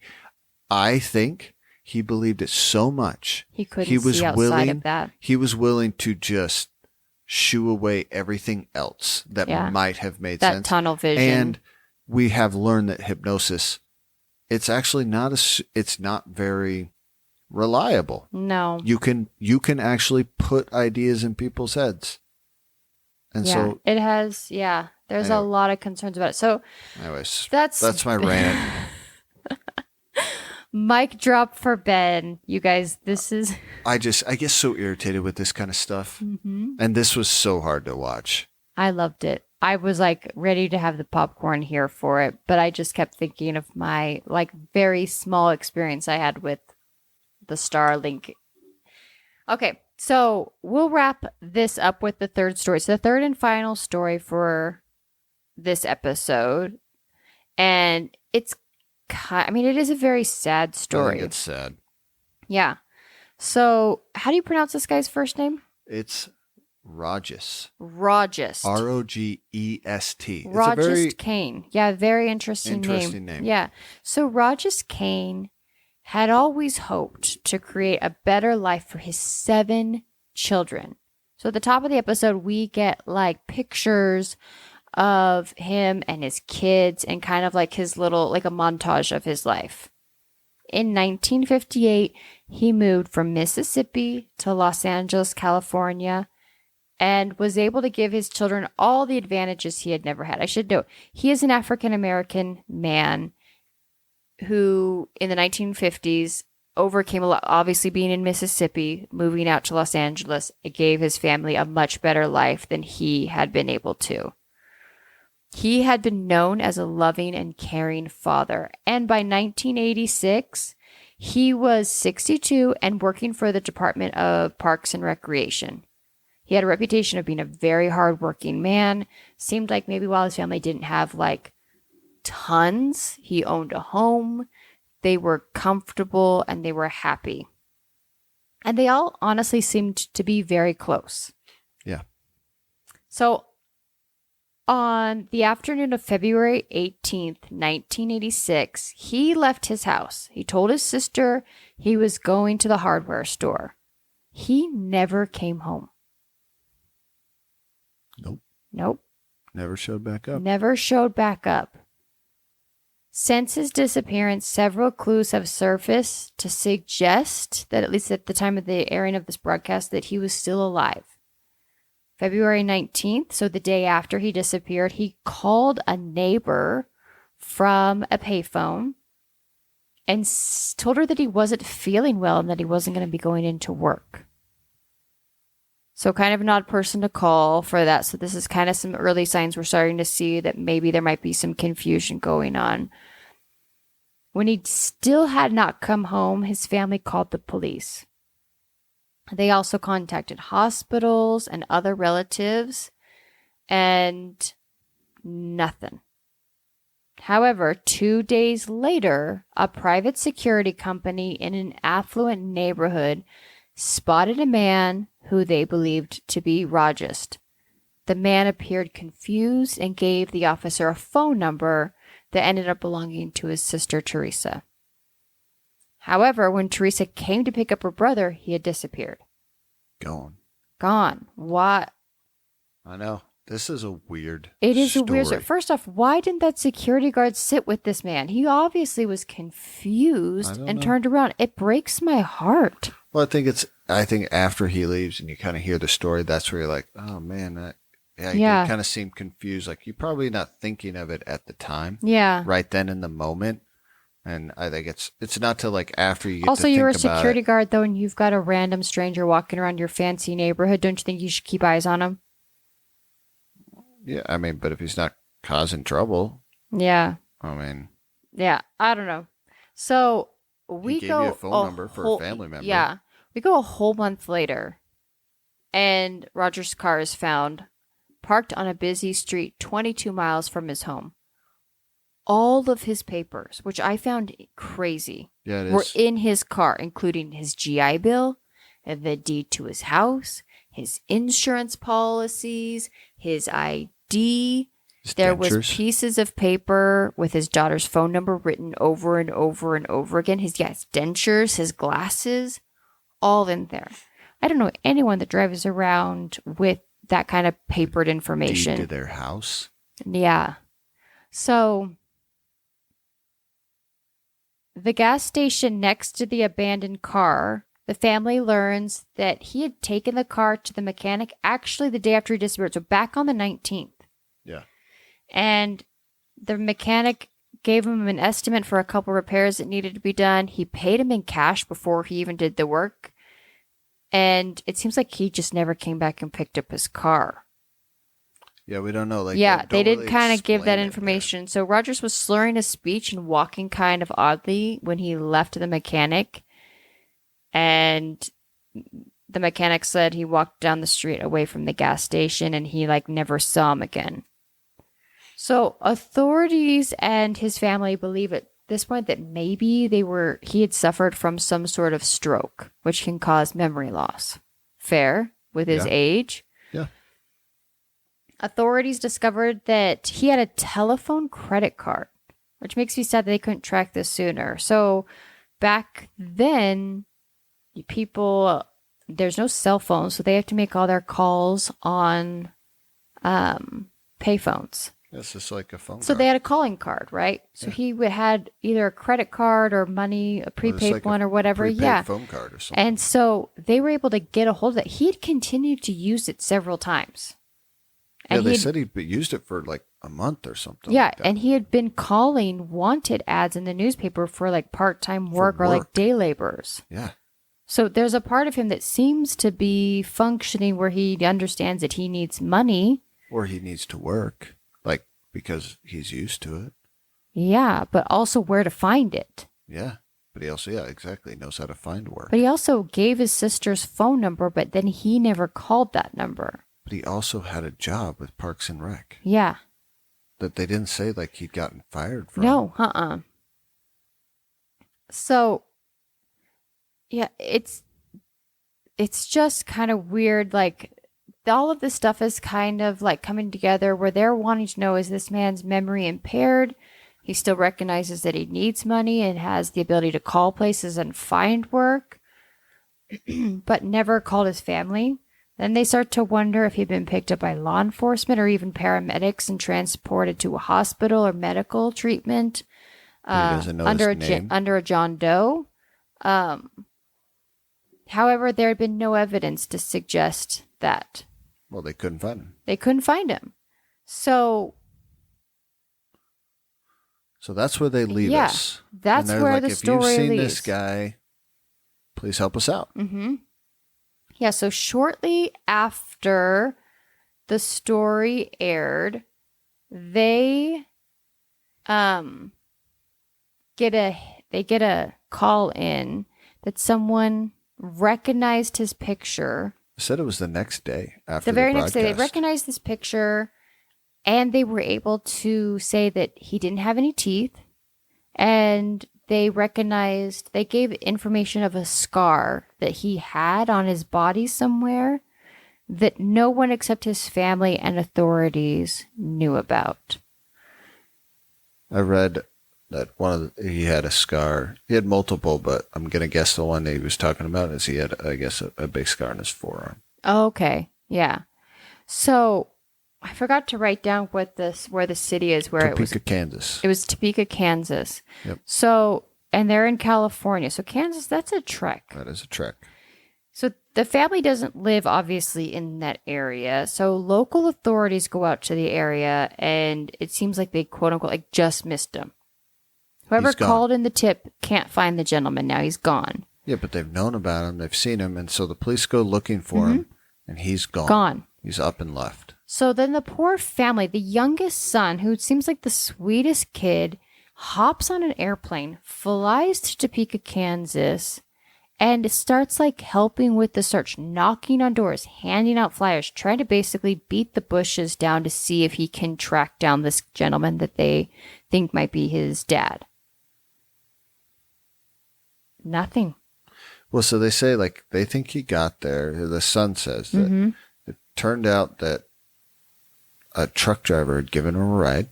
I think he believed it so much. He couldn't He was see outside willing. of that. He was willing to just shoo away everything else that Yeah. might have made That sense. tunnel vision. And we have learned that hypnosis, it's actually it's not very reliable. No. You can actually put ideas in people's heads. And Yeah. so It has, yeah. There's a Anyway. lot of concerns about it. So anyways, that's my rant. mic drop for Ben. You guys, this is. I get so irritated with this kind of stuff. Mm-hmm. And this was so hard to watch. I loved it. I was like ready to have the popcorn here for it, but I just kept thinking of my like very small experience I had with the Starlink. Okay, so we'll wrap this up with the third story. So the third and final story for this episode, and it is a very sad I story. think it's sad. Yeah. So how do you pronounce this guy's first name? It's Rogest. Rogest. Rogest. Rogest Kane. Yeah, very interesting name. Yeah. So Rogest Kane had always hoped to create a better life for his 7 children. So at the top of the episode, we get like pictures of him and his kids and kind of like his little, like a montage of his life. In 1958, he moved from Mississippi to Los Angeles, California, and was able to give his children all the advantages he had never had. I should note, he is an African-American man who, in the 1950s, overcame a lot. Obviously, being in Mississippi, moving out to Los Angeles, it gave his family a much better life than he had been able to. He had been known as a loving and caring father, and by 1986, he was 62 and working for the Department of Parks and Recreation. He had a reputation of being a very hardworking man. Seemed like maybe while his family didn't have like tons, he owned a home. They were comfortable and they were happy. And they all honestly seemed to be very close. Yeah. So on the afternoon of February 18th, 1986, he left his house. He told his sister he was going to the hardware store. He never came home. Nope. Never showed back up. Never showed back up. Since his disappearance, several clues have surfaced to suggest that, at least at the time of the airing of this broadcast, that he was still alive. February 19th, so the day after he disappeared, he called a neighbor from a payphone and told her that he wasn't feeling well and that he wasn't going to be going into work. So kind of an odd person to call for that. So this is kind of some early signs we're starting to see that maybe there might be some confusion going on. When he still had not come home, his family called the police. They also contacted hospitals and other relatives, and nothing. However, 2 days later, a private security company in an affluent neighborhood spotted a man who they believed to be Rogest. The man appeared confused and gave the officer a phone number that ended up belonging to his sister, Teresa. However, when Teresa came to pick up her brother, he had disappeared. Gone. Gone. What? I know. This is a weird It is a story. weird story. First off, why didn't that security guard sit with this man? He obviously was confused and turned around. It breaks my heart. Well, I think after he leaves and you kind of hear the story, that's where you're like, oh man, you kind of seem confused. Like you're probably not thinking of it at the time. Yeah. Right then in the moment. And I think it's not till like after you get also, to think you're a about security it. guard though, and you've got a random stranger walking around your fancy neighborhood. Don't you think you should keep eyes on him? Yeah, I mean, but if he's not causing trouble. Yeah. I mean. Yeah, I don't know. So we he gave go you a phone number for a family member. Yeah. We go a whole month later, and Roger's car is found parked on a busy street 22 miles from his home. All of his papers, which I found crazy, were in his car, including his GI Bill, and the deed to his house, his insurance policies, his ID. There was pieces of paper with his daughter's phone number written over and over and over again. His dentures, his glasses, all in there. I don't know anyone that drives around with that kind of papered information. Deed to their house? Yeah. So the gas station next to the abandoned car, the family learns that he had taken the car to the mechanic actually the day after he disappeared. So back on the 19th. Yeah. And the mechanic gave him an estimate for a couple repairs that needed to be done. He paid him in cash before he even did the work. And it seems like he just never came back and picked up his car. Yeah, we don't know. Like, they did kind of give that information. So Rogers was slurring his speech and walking kind of oddly when he left the mechanic. And the mechanic said he walked down the street away from the gas station and he never saw him again. So authorities and his family believe at this point that maybe he had suffered from some sort of stroke, which can cause memory loss. Fair with his age. Yeah. Authorities discovered that he had a telephone credit card, which makes me sad that they couldn't track this sooner. So back then, there's no cell phones, so they have to make all their calls on payphones. It's just like a phone So card. they had a calling card, right? So he had either a credit card or money, a prepaid one or whatever. Prepaid phone card or something. And so they were able to get a hold of it. He had continued to use it several times. And they said he'd used it for a month or something. Yeah, and he had been calling wanted ads in the newspaper for part-time work or day laborers. Yeah. So there's a part of him that seems to be functioning where he understands that he needs money. Or he needs to work, because he's used to it. Yeah, but also where to find it. Yeah, but he also, exactly, knows how to find work. But he also gave his sister's phone number, but then he never called that number. But he also had a job with Parks and Rec. Yeah. That they didn't say he'd gotten fired from. No, So, yeah, it's just kind of weird. All of this stuff is kind of coming together where they're wanting to know, is this man's memory impaired? He still recognizes that he needs money and has the ability to call places and find work, but never called his family. Then they start to wonder if he'd been picked up by law enforcement or even paramedics and transported to a hospital or medical treatment under a John Doe. However, there had been no evidence to suggest that. Well, they couldn't find him. They couldn't find him. So that's where they leave us. That's where the story leads. If you've seen this guy, please help us out. Mm-hmm. Yeah, so shortly after the story aired, they get a call in that someone recognized his picture. They said it was the next day after the very next day. They recognized this picture, and they were able to say that he didn't have any teeth, and they gave information of a scar that he had on his body somewhere that no one except his family and authorities knew about. I read that he had a scar. He had multiple, but I'm going to guess the one that he was talking about is he had, I guess, a big scar on his forearm. Okay. Yeah. So I forgot to write down where the city is where Topeka, Kansas. It was Topeka, Kansas. Yep. So, and they're in California. So Kansas, that's a trek. That is a trek. So the family doesn't live obviously in that area. So local authorities go out to the area and it seems like they quote unquote like just missed him. Whoever called in the tip can't find the gentleman now. He's gone. Yeah, but they've known about him. They've seen him. And so the police go looking for him and he's gone. Gone. He's up and left. So then the poor family, the youngest son, who seems like the sweetest kid, hops on an airplane, flies to Topeka, Kansas, and starts like helping with the search, knocking on doors, handing out flyers, trying to basically beat the bushes down to see if he can track down this gentleman that they think might be his dad. Nothing. Well, so they say like they think he got there. The son says that it turned out that a truck driver had given him a ride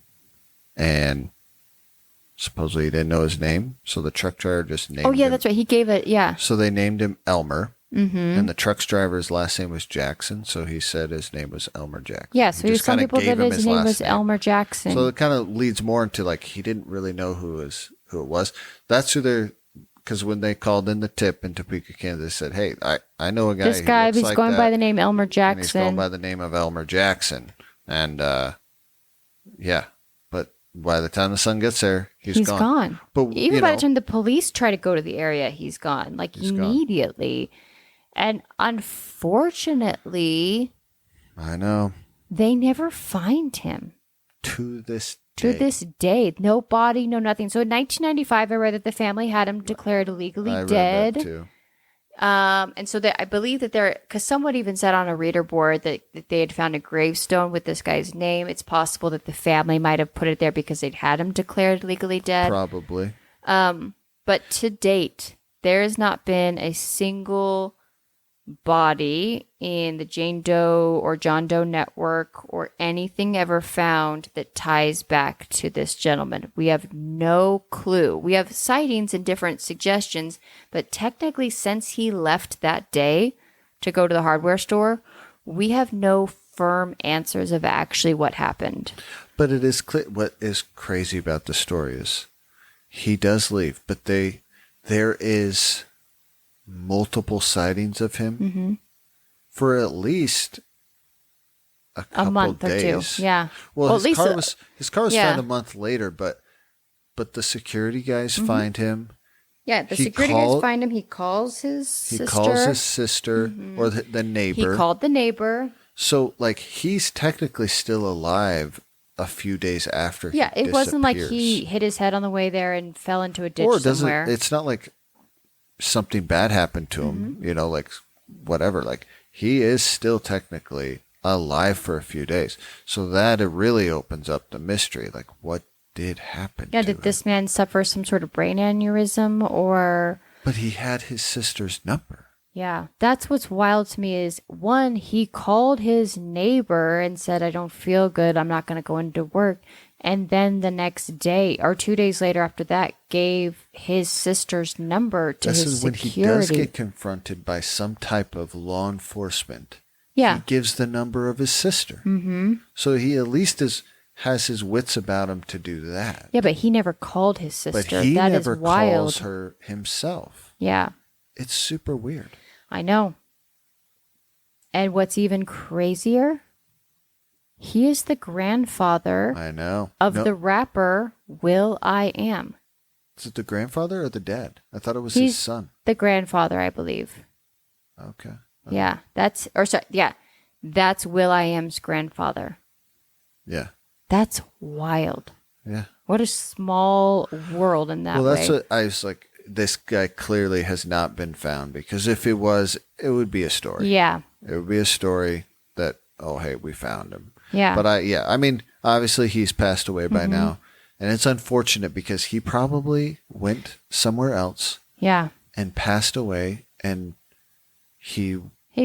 and supposedly he didn't know his name. So the truck driver just named him. Oh, yeah, that's right. He gave it. Yeah. So they named him Elmer. And the truck driver's last name was Jackson. So he said his name was Elmer Jackson. Yeah. So he was telling people that his name was Elmer Jackson. So it kind of leads more into like he didn't really know who it was. That's who they're. Because when they called in the tip in Topeka, Kansas, they said, hey, I know a guy. This guy is like going by the name Elmer Jackson. And he's going by the name of Elmer Jackson. And, yeah. But by the time the son gets there, he's gone. But even by the time the police try to go to the area, he's gone. Like, immediately. And unfortunately... I know. They never find him. To this day. No body, no nothing. So in 1995, I read that the family had him declared illegally dead. Read that too. And so I believe that because someone even said on a reader board that they had found a gravestone with this guy's name. It's possible that the family might have put it there because they'd had him declared legally dead. Probably. But to date, there has not been a single body in the Jane Doe or John Doe network or anything ever found that ties back to this gentleman. We have no clue. We have sightings and different suggestions, but technically since he left that day to go to the hardware store, we have no firm answers of actually what happened. But it is clear. What is crazy about the story is he does leave, but there is multiple sightings of him for at least a month days. Or two. Yeah. Well, his car was found a month later, but the security guys find him. Yeah, the security guys find him. He calls his sister. He calls his sister or the neighbor. He called the neighbor. So, like, he's technically still alive a few days after he it wasn't like he hit his head on the way there and fell into a ditch somewhere. It's not like something bad happened to him, like whatever. Like, he is still technically alive for a few days. So that it really opens up the mystery. Like, what did happen to did him? This man suffer some sort of brain aneurysm or... But he had his sister's number. Yeah, that's what's wild to me is, one, he called his neighbor and said, I don't feel good, I'm not going to go into work. And then the next day, or 2 days later after that, gave his sister's number to his security. This is when he does get confronted by some type of law enforcement. Yeah. He gives the number of his sister. So he at least has his wits about him to do that. Yeah, but he never called his sister. But he that never is wild. calls her himself. Yeah. It's super weird. I know. And what's even crazier, he is the grandfather of the rapper will.i.am. Is it the grandfather or the dad? I thought it was his son. The grandfather, I believe. Okay. Yeah, that's will.i.am's grandfather. Yeah. That's wild. Yeah. What a small world in that way. Well, that's what I was like, this guy clearly has not been found, because if it was, it would be a story. Yeah. It would be a story that, oh, hey, we found him. Yeah. But I mean, obviously he's passed away by now, and it's unfortunate because he probably went somewhere else. Yeah. And passed away, and he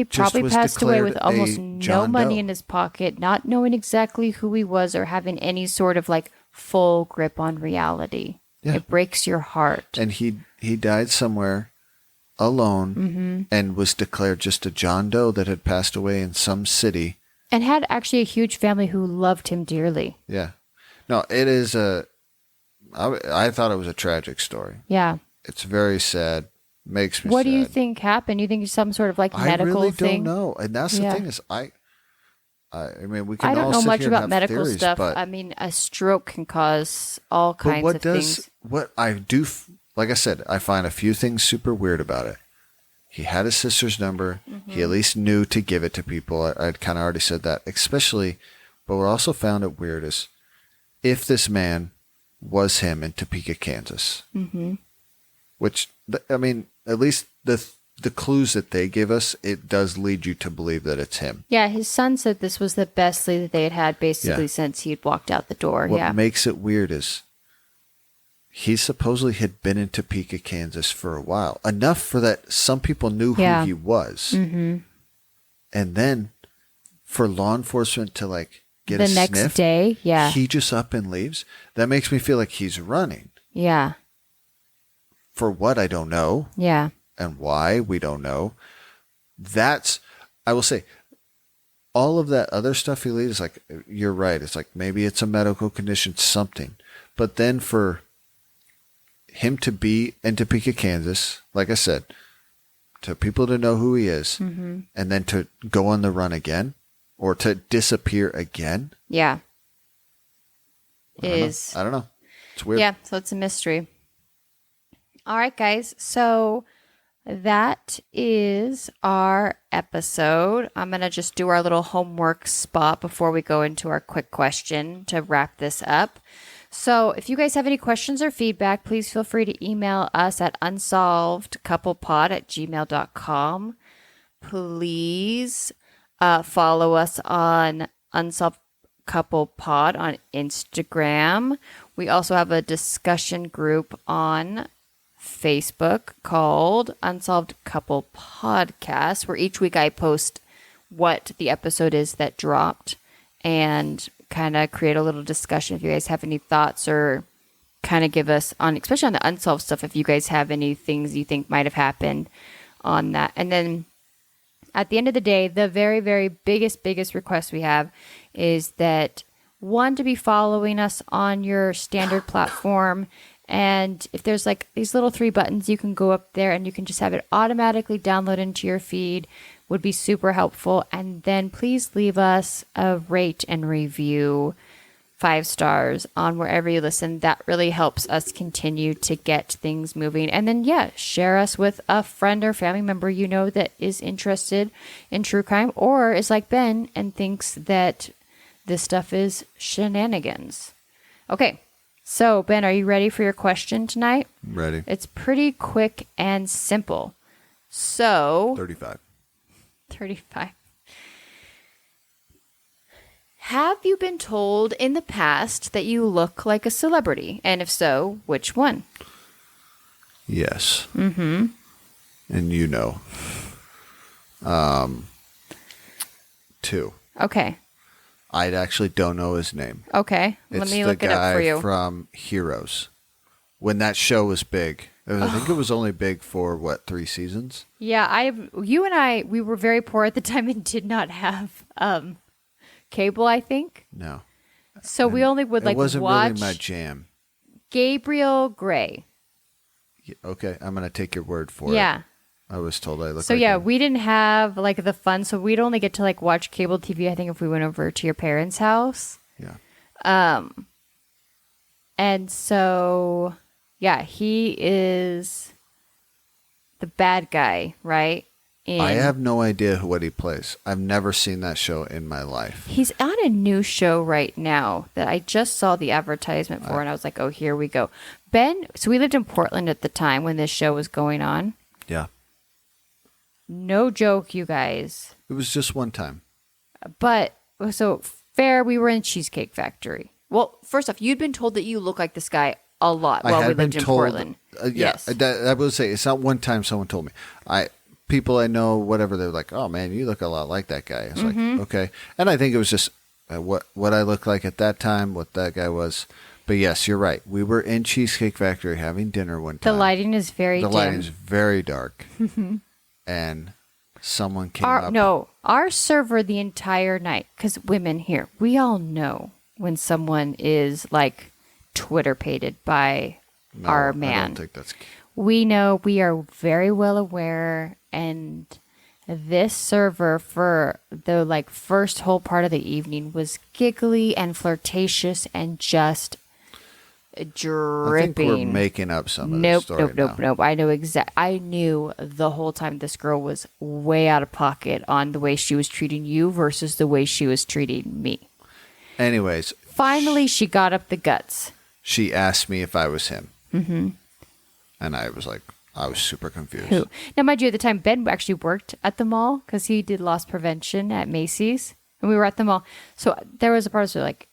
probably passed away with almost no money in his pocket, not knowing exactly who he was or having any sort of like full grip on reality. Yeah. It breaks your heart. And he died somewhere alone and was declared just a John Doe that had passed away in some city. And had actually a huge family who loved him dearly. Yeah. No, it is I thought it was a tragic story. Yeah. It's very sad. Makes me What sad. do you think happened? You think it's some sort of like medical I really thing? don't know. And that's the thing is I mean, we can I don't all know sit much here and about have medical theories, stuff. but, I mean, a stroke can cause all kinds of things. What I do, like I said, I find a few things super weird about it. He had his sister's number. Mm-hmm. He at least knew to give it to people. I'd kind of already said that, especially, but what I also found it weird is if this man was him in Topeka, Kansas, mm-hmm. which, I mean, at least the clues that they give us, it does lead you to believe that it's him. Yeah, his son said this was the best sleep that they had had basically since he had walked out the door. What makes it weird is he supposedly had been in Topeka, Kansas for a while. Enough for that some people knew who he was. Mm-hmm. And then for law enforcement to like get the a next sniff, day, he just up and leaves. That makes me feel like he's running. Yeah. For what, I don't know. Yeah. And why, we don't know. I will say, all of that other stuff he leaves, like, you're right. It's like, maybe it's a medical condition, something. But then for him to be in Topeka, Kansas, like I said, to people to know who he is, mm-hmm. and then to go on the run again, or to disappear again. Yeah. I don't know. It's weird. Yeah, so it's a mystery. All right, guys. So that is our episode. I'm going to just do our little homework spot before we go into our quick question to wrap this up. So if you guys have any questions or feedback, please feel free to email us at unsolvedcouplepod@gmail.com. Please follow us on Unsolved Couple Pod on Instagram. We also have a discussion group on Facebook called Unsolved Couple Podcast, where each week I post what the episode is that dropped and kind of create a little discussion. If you guys have any thoughts or kind of give us on, especially on the unsolved stuff, if you guys have any things you think might have happened on that. And then at the end of the day, the very, very biggest request we have is that one, to be following us on your standard platform. And if there's like these little 3 buttons, you can go up there and you can just have it automatically download into your feed. Would be super helpful. And then please leave us a rate and review, 5 stars on wherever you listen. That really helps us continue to get things moving. And then, share us with a friend or family member you know that is interested in true crime or is like Ben and thinks that this stuff is shenanigans. Okay. So, Ben, are you ready for your question tonight? Ready. It's pretty quick and simple. So... 35. Have you been told in the past that you look like a celebrity? And if so, which one? Yes. Mm-hmm. And you know. 2. Okay. I actually don't know his name. Okay. Let me look it up for you. It's the guy from Heroes. When that show was big. I think it was only big for, 3 seasons? Yeah, you and I, we were very poor at the time and did not have cable, I think. No. So we only would watch... It wasn't really my jam. Gabriel Gray. Okay, I'm going to take your word for it. Yeah. I was told I looked so like him. we didn't have the fun, so we'd only get to watch cable TV, I think, if we went over to your parents' house. Yeah. And so, he is the bad guy, right? I have no idea what he plays. I've never seen that show in my life. He's on a new show right now that I just saw the advertisement for, and I was like, oh, here we go. Ben, so we lived in Portland at the time when this show was going on. Yeah. No joke, you guys. It was just one time. But, so, fair, we were in Cheesecake Factory. Well, first off, you'd been told that you look like this guy a lot while we lived in Portland. Yes. I will say, it's not one time someone told me. People I know, whatever, they're like, oh, man, you look a lot like that guy. It's like, okay. And I think it was just what I looked like at that time, what that guy was. But yes, you're right. We were in Cheesecake Factory having dinner one time. The lighting is very dim. The lighting is very dark. And someone came up. No, our server the entire night, because women here, we all know when someone is like Twitter pated by our man. I don't think that's... We know, we are very well aware, and this server for the like first whole part of the evening was giggly and flirtatious and just dripping. I think we're making up some of the story Nope. I knew the whole time this girl was way out of pocket on the way she was treating you versus the way she was treating me. Anyways. Finally, she got up the guts. She asked me if I was him. Mm-hmm. And I was like, I was super confused. Who? Now, mind you, at the time, Ben actually worked at the mall because he did loss prevention at Macy's. And we were at the mall. So there was a part of her like,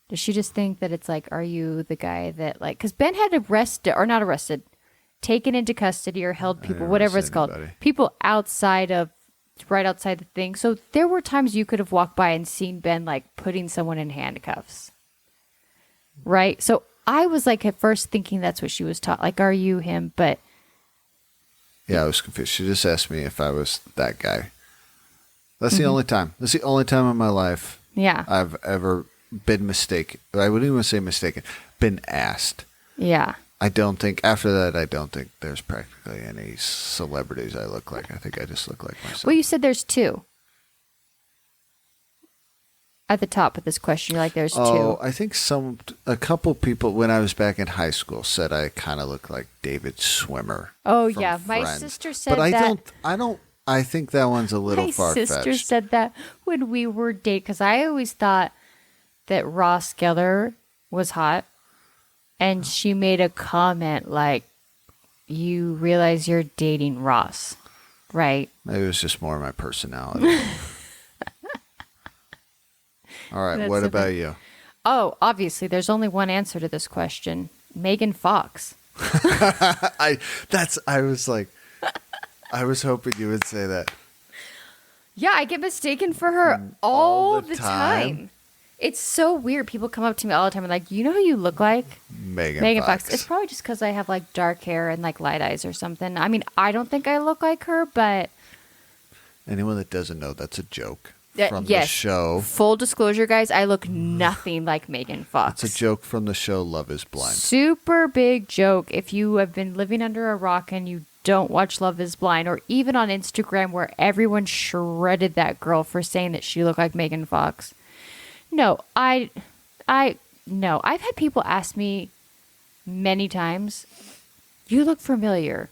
does she just think that it's like, are you the guy that like, because Ben had not arrested, taken into custody or held people, whatever it's called, people right outside the thing. So there were times you could have walked by and seen Ben like putting someone in handcuffs. Right? So I was like at first thinking that's what she was taught. Like, are you him? But yeah, I was confused. She just asked me if I was that guy. That's the only time. That's the only time in my life I've ever been mistaken. I wouldn't even say mistaken. Been asked. Yeah. After that, I don't think there's practically any celebrities I look like. I think I just look like myself. Well, you said there's two. At the top of this question, you're like, there's two. Oh, I think a couple people when I was back in high school said I kind of look like David Schwimmer. Oh yeah, my Friends. sister said but that. I don't. I think that one's a little far-fetched. My sister said that when we were dating, because I always thought that Ross Geller was hot, and she made a comment like, "You realize you're dating Ross, right?" Maybe it was just more my personality. All right, what about you? Oh, obviously, there's only one answer to this question. Megan Fox. I was hoping you would say that. Yeah, I get mistaken for her all the time. It's so weird. People come up to me all the time and like, you know who you look like? Megan Fox. It's probably just because I have like dark hair and like light eyes or something. I mean, I don't think I look like her, but... Anyone that doesn't know, that's a joke. From yes. the show. Full disclosure, guys, I look nothing like Megan Fox. It's a joke from the show Love is Blind. Super big joke. If you have been living under a rock and you don't watch Love is Blind, or even on Instagram where everyone shredded that girl for saying that she looked like Megan Fox. No, I've had people ask me many times, you look familiar.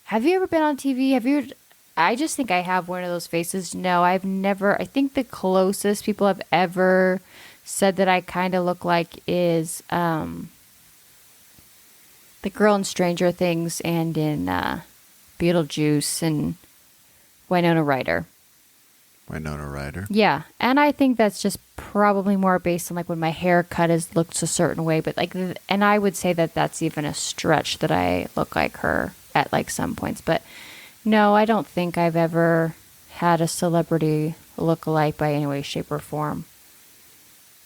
Have you ever been on TV? I just think I have one of those faces. No, I've never. I think the closest people have ever said that I kind of look like is the girl in Stranger Things and in Beetlejuice and Winona Ryder. Winona Ryder? Yeah, and I think that's just probably more based on like when my haircut is looked a certain way. But like, and I would say that that's even a stretch that I look like her at like some points, but. No, I don't think I've ever had a celebrity look alike by any way, shape, or form.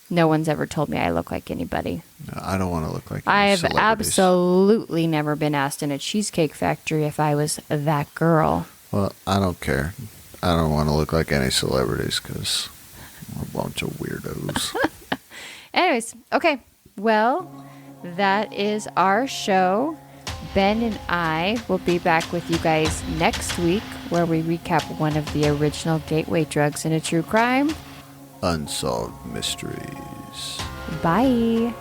No one's ever told me I look like anybody. No, I don't want to look like any I have celebrities. absolutely never been asked in a Cheesecake Factory if I was that girl. Well, I don't care. I don't want to look like any celebrities because we're a bunch of weirdos. Anyways, okay. Well, that is our show. Ben and I will be back with you guys next week where we recap one of the original gateway drugs in a true crime. Unsolved Mysteries. Bye.